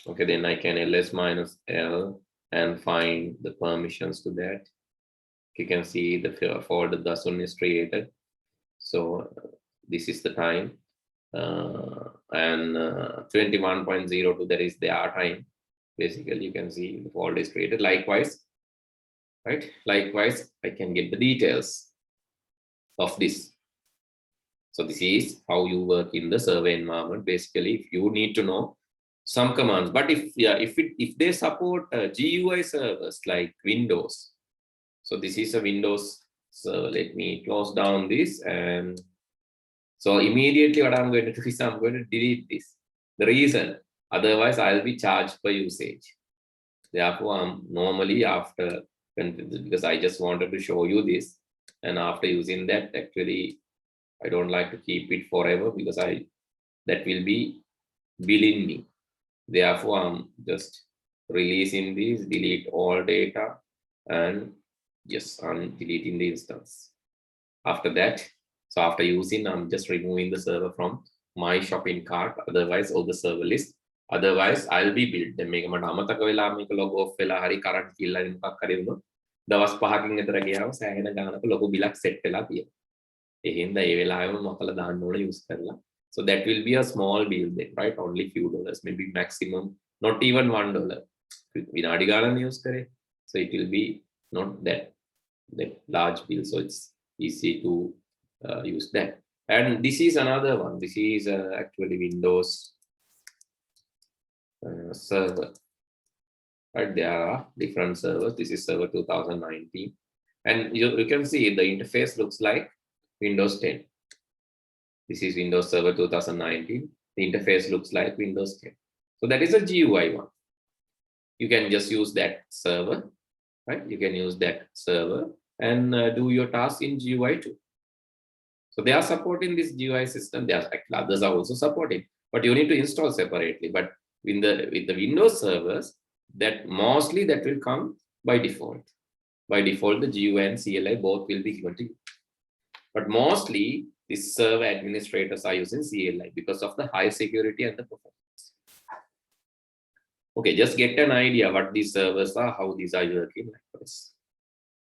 Okay, then I can ls -l and find the permissions to that. You can see the folder Dasun is created. So this is the time, and 21.02, that is the R time. Basically, you can see the folder is created. Likewise, right? Likewise, I can get the details of this. So this is how you work in the server environment. Basically, if you need to know some commands, but if they support GUI servers like Windows, so this is a Windows. So let me close down this, and so immediately what I'm going to do is I'm going to delete this. The reason, otherwise I'll be charged per usage. Therefore, I'm normally after, because I just wanted to show you this, and after using that, actually I don't like to keep it forever because that will be billing me. Therefore, I'm just releasing this, delete all data, and just I'm deleting the instance. After that, so after using, I'm just removing the server from my shopping cart. Otherwise, all the server list Otherwise, I'll be built. Then make a amataka vela make log off vela hari current killa in pakkari uno. දවස් 5කින් විතර ගියාම සෑහෙන ගානක ලොකු බිලක් set වෙලා තියෙනවා. ඒ හින්දා ඒ වෙලාවෙම මොකලා දාන්න ඕන යූස් කරලා. So that will be a small bill then, right? Only few dollars, maybe maximum, not even $1. විනාඩි ගානක් use කරේ. So it will be not that large bill. So it's easy to use that. And this is another one. This is actually Windows server. Right, there are different servers. This is server 2019, and you can see the interface looks like Windows 10. This is Windows Server 2019. The interface looks like Windows 10. So that is a GUI one. You can just use that server, right? You can use that server and do your tasks in GUI too. So they are supporting this GUI system. There are others are also supporting, but you need to install separately. But with the Windows servers, that mostly that will come by default. By default, the GUI and CLI both will be given to you. But mostly, these server administrators are using CLI because of the high security and the performance. Okay, just get an idea what these servers are, how these are working like this.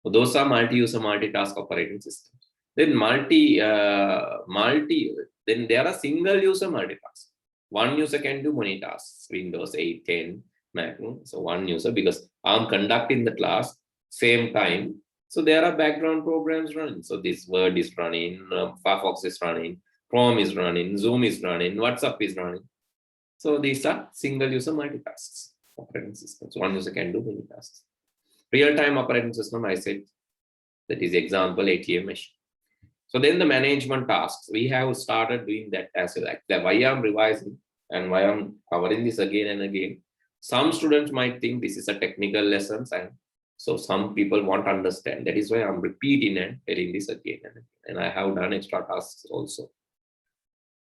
So those are multi-user, multitask operating systems. Then then there are single-user multitask. One user can do many tasks, Windows 8, 10, Mac. So one user, because I'm conducting the class same time. So there are background programs running. So this Word is running, Firefox is running, Chrome is running, Zoom is running, WhatsApp is running. So these are single-user multitasks operating systems. One user can do many tasks. Real-time operating system, I said, that is example ATM machine. So then the management tasks, we have started doing that as well. Like why I'm revising and why I'm covering this again and again. Some students might think this is a technical lessons, and so some people won't understand. That is why I'm repeating and telling this again and again. And I have done extra tasks also.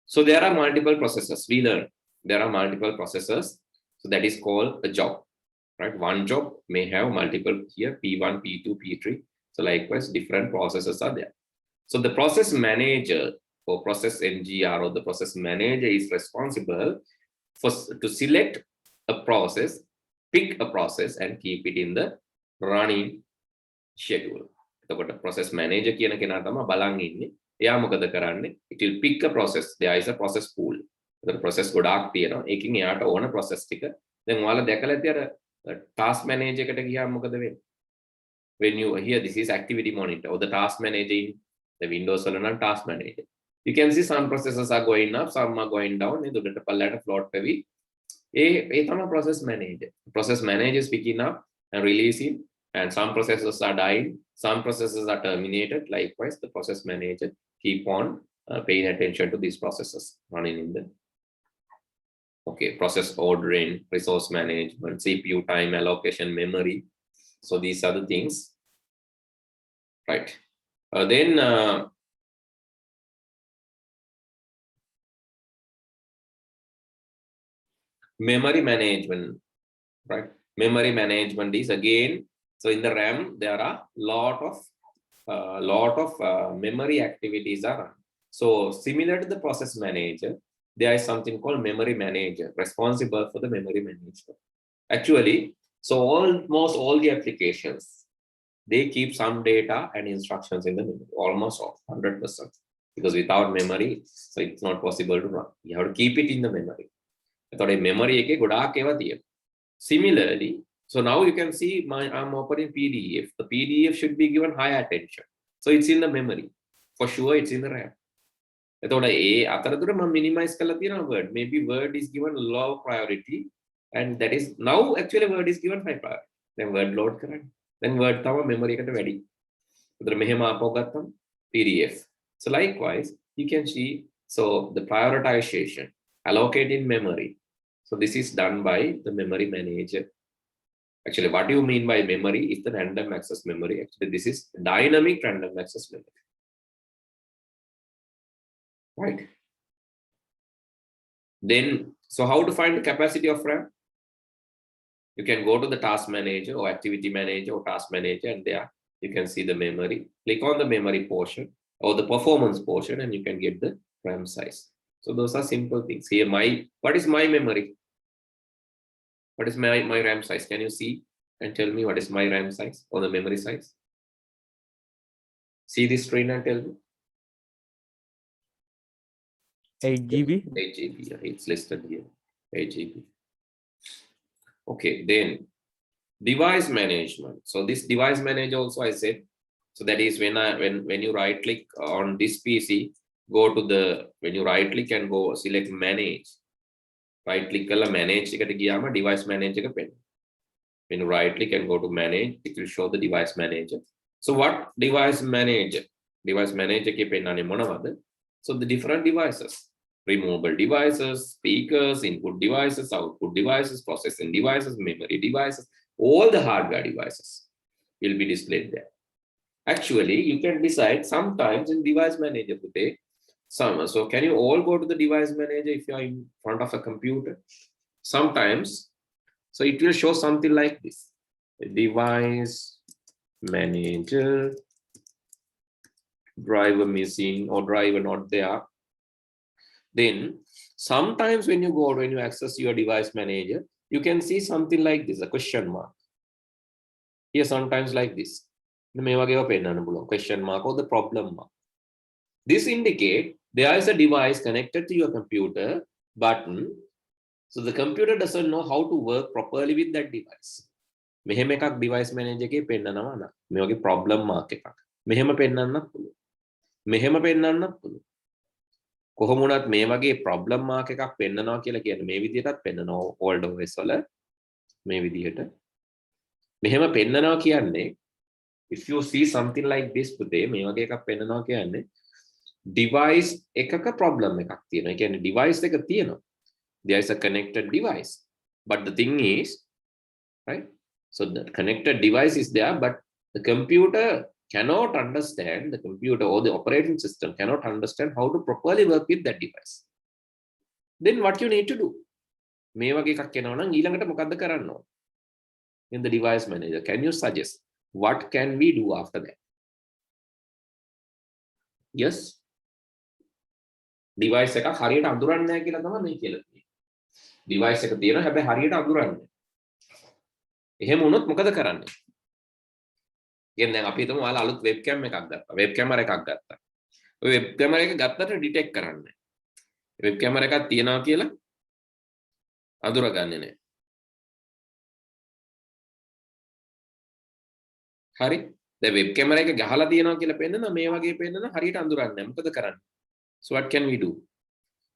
So there are multiple processes. We learn there are multiple processes. So that is called a job, right? One job may have multiple here, P1, P2, P3. So likewise, different processes are there. So the process manager or process MGR or the process manager is responsible to select a process, pick a process and keep it in the running schedule. The process manager කියන කෙනා තමයි බලන් ඉන්නේ. එයා මොකද කරන්නේ? It will pick a process. There is a process pool. The process ගොඩාක් තියෙනවා. ඒකෙන් එයාට ඕන process ටික. දැන් ඔයාලා දැකලා ඇති අර task manager එකට ගියාම මොකද වෙන්නේ? When you here, this is activity monitor or the task manager in the Windows වල නම් task manager. You can see some processes are going up, some are going down. එතකොට පල්ලයට float වෙවි. ඒ තමයි process manager. Process manager is picking up and releasing, and some processes are dying, some processes are terminated. Likewise, the process manager keep on paying attention to these processes running in the process ordering, resource management, CPU time allocation, memory. So these are the things, right? Then memory management, right? Memory management is again, so in the RAM there are lot of memory activities are run. So similar to the process manager, there is something called memory manager responsible for the memory management. Actually, so almost all the applications, they keep some data and instructions in the memory, almost all 100%, because without memory, so it's not possible to run. You have to keep it in the memory. Memory එකේ ගොඩාක් ඒවා තියෙනවා. Similarly, so now you can see I'm opening PDF. The PDF should be given high attention. So it's in the memory. For sure, it's in the RAM. එතකොට ඒ අතරතුර මම minimize කරලා තියෙනවා Word. Maybe Word is given low priority, and that is now actually Word is given high priority. Then Word load කරන්න. Then Word තමයි memory එකට වැඩි. එතකොට මෙහෙම ආපහු ගත්තම PDF. So likewise, you can see so the prioritization, allocating memory. So this is done by the memory manager. Actually, what do you mean by memory is the random access memory. Actually, this is dynamic random access memory. Right? Then, so how to find the capacity of RAM? You can go to the task manager or activity manager or task manager, and there you can see the memory. Click on the memory portion or the performance portion, and you can get the RAM size. So those are simple things. Here, what is my memory? What is my RAM size? Can you see and tell me what is my RAM size or the memory size? See this screen and tell me. 8 GB. 8 GB. Yeah, it's listed here. 8 GB. Okay, then device management. So this device manager also I said. So that is when you right click on this PC, go to the, when you right click and go select manage. Right click manage device manager. When you right click and go to manage, it will show the device manager. So what device manager? Device manager so the different devices, removable devices, speakers, input devices, output devices, processing devices, memory devices, all the hardware devices will be displayed there. Actually, you can decide sometimes in device manager today. So can you all go to the device manager if you are in front of a computer? Sometimes, so it will show something like this. Device manager, driver missing or driver not there. Then sometimes when you access your device manager, you can see something like this, a question mark. Here sometimes like this. Question mark or the problem mark. This indicates there is a device connected to your computer button. So the computer doesn't know how to work properly with that device. මෙහෙම එකක් device manager එකේ පෙන්නනවා නම් මේ වගේ problem mark එකක් මෙහෙම පෙන්නන්නත් පුළුවන් මෙහෙම පෙන්නන්නත් පුළුවන් කොහොම වුණත් මේ වගේ problem mark එකක් පෙන්නනවා කියලා කියන්නේ මේ විදිහටත් පෙන්නනවා old OS වල මේ විදිහට මෙහෙම පෙන්නනවා කියන්නේ if you see something like this පුතේ මේ වගේ එකක් පෙන්නනවා කියන්නේ device එකක problem එකක් තියෙනවා. ඒ කියන්නේ device එක තියෙනවා. There is a connected device. But the thing is, right? So the connected device is there, but the computer cannot understand, the computer or the operating system cannot understand how to properly work with that device. Then what you need to do? මේ වගේ එකක් එනවා නම් ඊළඟට මොකද්ද කරන්න ඕන? In the device manager, can you suggest what can we do after that? Yes. Device එකක් හරියට අඳුරන්නේ නැහැ කියලා තමයි මේ කියලා තියෙන්නේ. Device එක තියෙනවා හැබැයි හරියට අඳුරන්නේ නැහැ. එහෙම වුණොත් මොකද කරන්නේ? කියන්නේ දැන් අපි හිතමු ඔයාලා අලුත් වෙබ්කැම් එකක් ගත්තා. වෙබ් කැමරා එකක් ගත්තා. ඔය වෙබ් කැමරා එක ගත්තට ඩිටෙක්ට් කරන්නේ නැහැ. වෙබ් කැමරා එකක් තියනවා කියලා අඳුරගන්නේ නැහැ. හරි? දැන් වෙබ් කැමරා එක ගහලා තියනවා කියලා පෙන්නන මේ වගේ පෙන්නන හරියට අඳුරන්නේ නැහැ. මොකද කරන්නේ? So what can we do?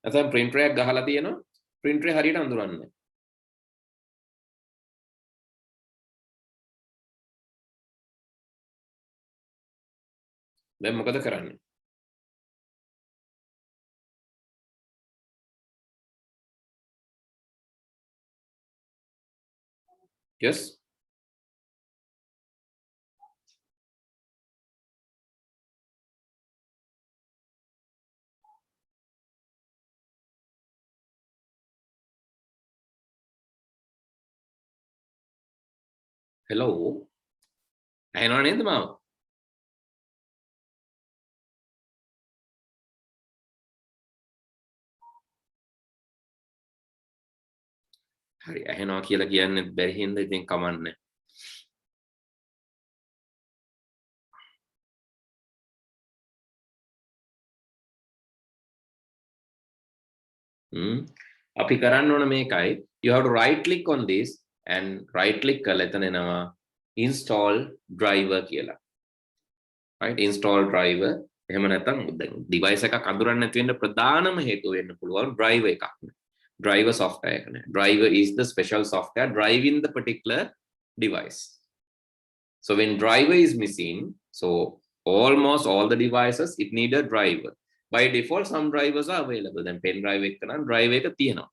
නැත්නම් printer එකක් ගහලා තියනවා printer එක හරියට අඳුරන්නේ නැහැ. දැන් මොකද කරන්නේ? Yes. Hello. ඇහෙනව නේද මාව? හරි ඇහෙනවා කියලා කියන්නේ බැරි හින්දා ඉතින් කමන්නේ. අපි කරන්න ඕන මේකයි. You have to right click on this and right click කරලා එතන එනවා install driver කියලා. Right, install driver. එහෙම නැත්නම් දැන් device එකක් අඳුරන්නේ නැති වෙන්න ප්‍රධානම හේතුව වෙන්න පුළුවන් driver එකක්. Driver software එක නෑ. Driver is the special software driving the particular device. So when driver is missing, so almost all the devices it need a driver. By default some drivers are available. Then pen drive එක නම් drive එක තියෙනවා.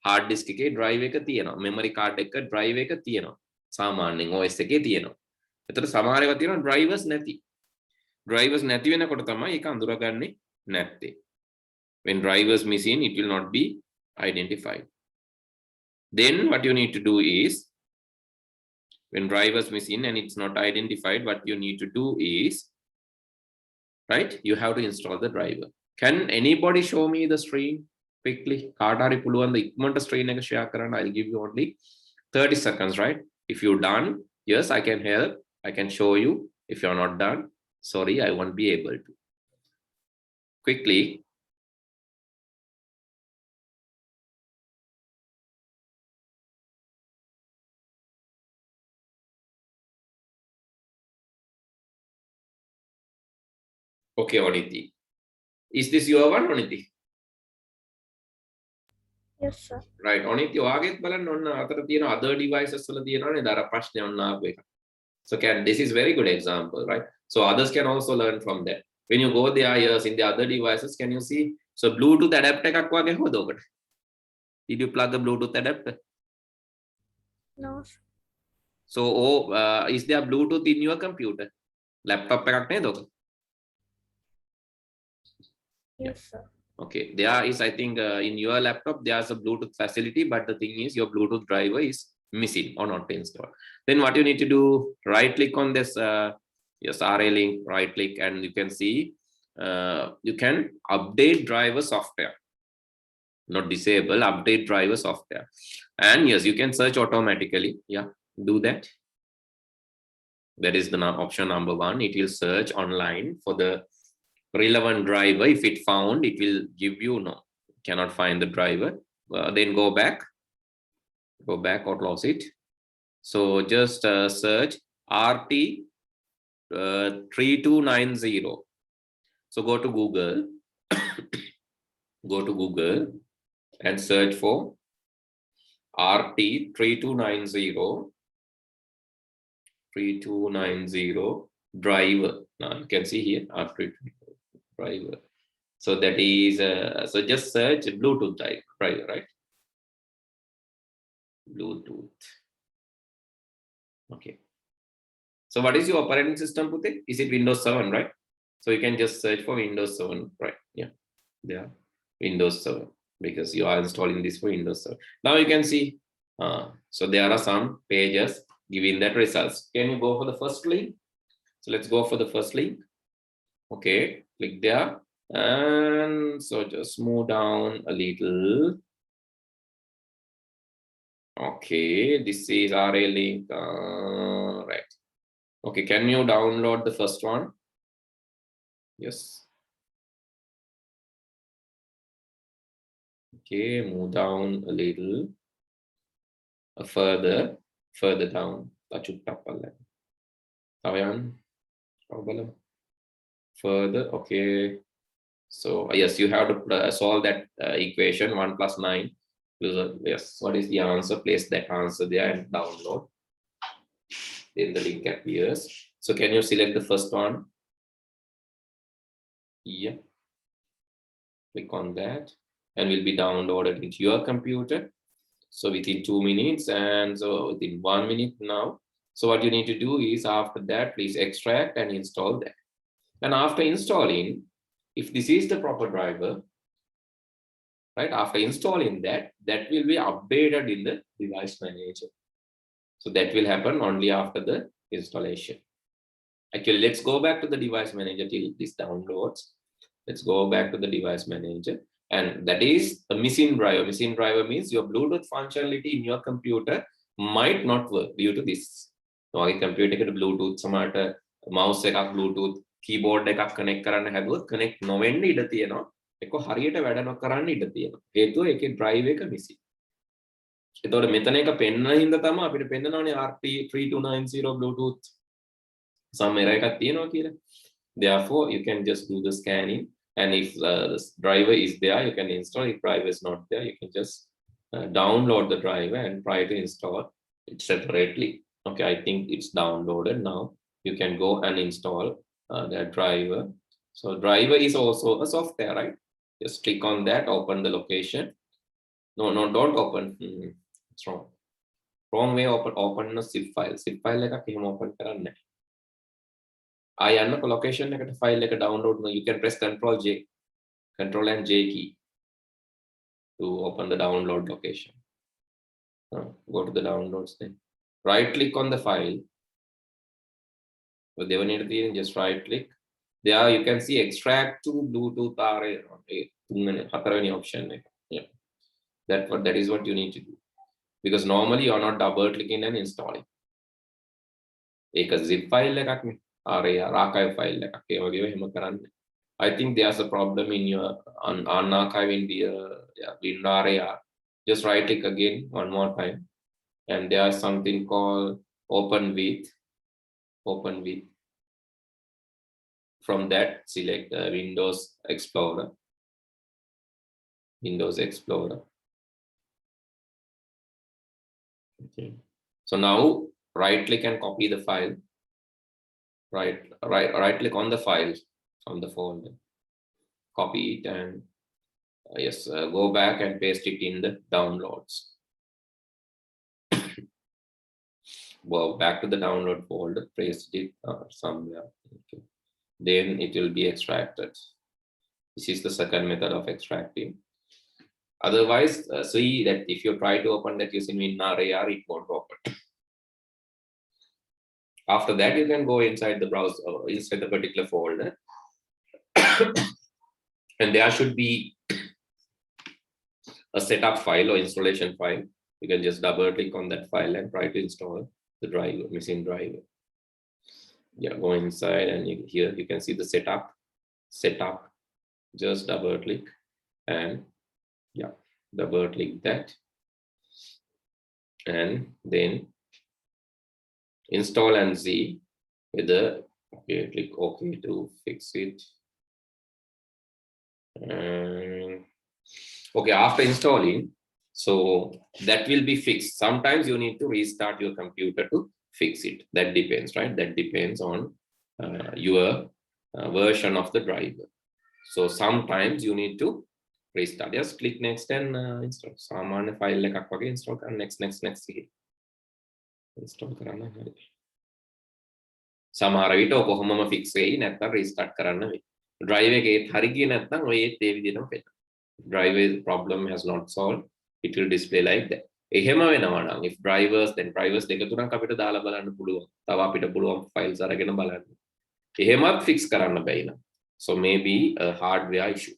hard disk එකේ drive එක තියෙනවා. memory card එක drive එක තියෙනවා. සාමාන්‍යයෙන් OS එකේ තියෙනවා. ඒතර සමහර ඒවා තියෙනවා drivers නැති. Drivers නැති වෙනකොට තමයි ඒක අඳුරගන්නේ නැත්තේ. When drivers missing, it will not be identified. Then what you need to do is, when drivers missing and it's not identified, what you need to do is, right, you have to install the driver. Can anybody show me the screen quickly? කාට හරි පුළුවන් ද ඉක්මනට screen එක share කරන්න? I'll give you only 30 seconds, right? If you're done, yes, I can help. I can show you. If you're not done, sorry, I won't be able to. Quickly. Okay, Oniti. Is this your one, Oniti? Yes, sir. Right. Oniti, ඔයාගෙත් බලන්න ඔන්න අතර තියෙන other devices වල තියෙනවානේ දර ප්‍රශ්නේ ඔන්න ආපු එක. So this is very good example, right? So others can also learn from that. When you go there, yes, in the other devices, can you see? So Bluetooth adapter එකක් වගේ හොද ඔකට. Did you plug a Bluetooth adapter? No, sir. So is there Bluetooth in your computer? Laptop එකක් නේද ඔක? Yes, sir. Okay, there is, I think, in your laptop there's a Bluetooth facility, but the thing is your Bluetooth driver is missing or not installed. Then what you need to do, right click on this yes, RA link, right click, and you can see you can update driver software, not disable, update driver software. And yes, you can search automatically. Yeah, do that. That is the option number 1. It will search online for the relevant driver. If it found, it will give you no, cannot find the driver. Then go back or close it. So just search RT 3290. So go to Google and search for RT 3290 driver. Now you can see here RT driver. So that is so just search Bluetooth driver, right? Bluetooth. Okay. So what is your operating system, Pute? Is it Windows 7, right? So you can just search for Windows 7, right? Yeah, there, Windows 7, because you are installing this for Windows 7. Now you can see, so there are some pages giving that results. Can you go for the first link? So let's go for the first link. Okay, click there, and so just move down a little. Okay, this is RA link, right? Okay, can you download the first one? Yes. Okay, move down a little, further down. Further, okay. So yes, you have to solve that equation 1 + 9. Yes, what is the answer? Place that answer there and download. Then the link appears. So can you select the first one? Yeah. Click on that and will be downloaded into your computer. So within 2 minutes, and so within 1 minute now. So what you need to do is, after that, please extract and install that. And after installing, if this is the proper driver, right, after installing that, that will be updated in the device manager. So that will happen only after the installation. Actually, let's go back to the device manager till this downloads. Let's go back to the device manager. And that is a missing driver. Missing driver means your Bluetooth functionality in your computer might not work due to this. So our computer eකට Bluetooth සමහරට mouse එකක් Bluetooth keyboard එකක් connect කරන්න හැදුවොත් connect නොවෙන්න ඉඩ තියෙනවා. ඒක හරියට වැඩ නොකරන්න ඉඩ තියෙනවා. හේතුව ඒකේ drive එක missing. එතකොට මෙතන එක පෙන්නන හින්දා තමයි අපිට පෙන්නනවානේ RT3290 Bluetooth some error එකක් තියෙනවා කියලා. Therefore, you can just do the scanning. And if the driver is there, you can install. If driver is not there, you can just download the driver and try to install it separately. Okay, I think it's downloaded now. You can go and install that driver. So driver is also a software, right? Just click on that, open the location. No, don't open. It's wrong. Wrong way. Open a zip file. Zip file like a open karanne. I am a location like a file like a download. You can press Control and J key to open the download location. Go to the downloads then. Right click on the file. So they will need to just right click. There you can see extract to Bluetooth RA option. Yeah. That is what you need to do. because normally you are not double clicking and installing. Ek zip file ekak ne rar archive file ekak e wage එහෙම කරන්න. I think there's a problem in your unarchive in the WinRAR. Just right click again one more time, and there's something called open with. From that, select Windows Explorer. Okay. So now right click and copy the file. Right click on the file from the folder. Copy it and go back and paste it in the downloads. Well, back to the download folder, paste it somewhere. Okay. Then it will be extracted. This is the second method of extracting. Otherwise, see that if you try to open that using WinRAR, it won't open. After that, you can go inside the browser, inside the particular folder, and there should be a setup file or installation file. You can just double click on that file and try to install the driver, missing driver. Yeah, go inside and here you can see the setup. Just double click and double click that, and then install and see whether click OK to fix it. Okay, after installing, so that will be fixed. Sometimes you need to restart your computer to fix it. That depends, right? That depends on your version of the driver. So sometimes you need to restart. Just click next and install. Samanya file එකක් වගේ install කරන්න. Next install කරන්න හරි. සමහර විට කොහොමම fix වෙයි නැත්නම් restart කරන්න වෙයි. drive එකේ හරි ගියේ නැත්නම් ඔය ඒත් ඒ විදිහටම වෙනවා. driver problem has not solved, it will display like that. එහෙම වෙනවා නම් if drivers then drivers දෙක තුනක් අපිට දාලා බලන්න පුළුවන්. තව අපිට පුළුවන් files අරගෙන බලන්න. එහෙමත් fix කරන්න බැයි නම්. So maybe a hardware issue.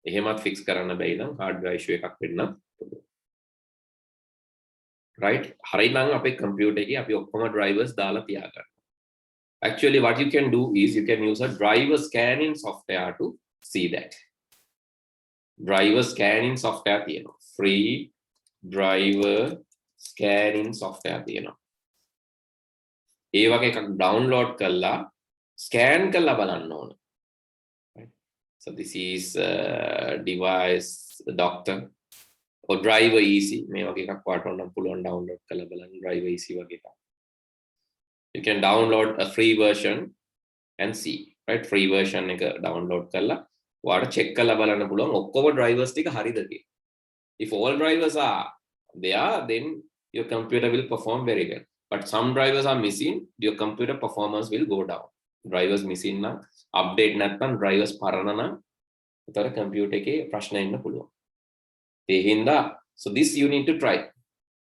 එහෙමත් fix කරන්න බැයි නම් hardware issue එකක් වෙන්න පුළුවන්. Right? හරි නම් අපේ computer එකේ අපි ඔක්කොම drivers දාලා තියාගන්න. Actually what you can do is you can use a driver scanning software to see that. Driver scanning software තියෙනවා. Free driver scanning software තියෙනවා. ඒ වගේ එකක් download කරලා scan කරලා බලන්න ඕන. Right? So this is device doctor or driver easy. මේ වගේ එකක් වාට ඕනම් පුළුවන් download කරලා බලන්න driver easy වගේ එකක්. You can download a free version and see. Right? Free version එක download කරලා වාට check කරලා බලන්න පුළුවන් ඔක්කොම drivers ටික හරිද කියලා. If all drivers are there, then your computer will perform very well. But some drivers are missing, your computer performance will go down. Drivers missing na, update නැත්නම් drivers පරණ නම් උතර computer එකේ ප්‍රශ්න එන්න පුළුවන්. ඒ හින්දා so this you need to try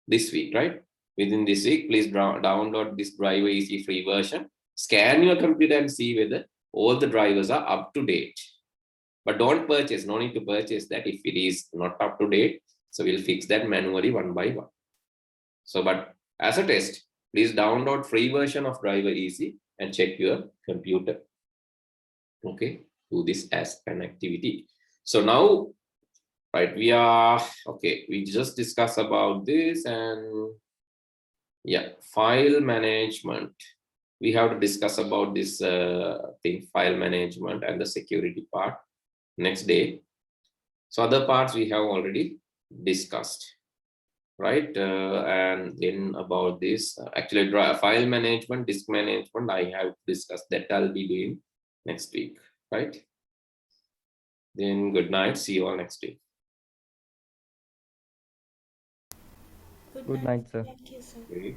this week, right? Within this week, please download this driver easy free version, scan your computer and see whether all the drivers are up to date. But don't purchase, no need to purchase that if it is not up to date. So we'll fix that manually one by one. So, but as a test, please download free version of driver easy and check your computer. Okay, do this as an activity. So now, right, we are, okay, we just discussed about this and file management. We have to discuss about this thing, file management and the security part next day. So other parts we have already discussed, right? And then about this, actually file management, disk management, I have discussed that. I'll be doing next week, right? Then good night, see you all next week. Good night, sir. Thank you, sir. Okay.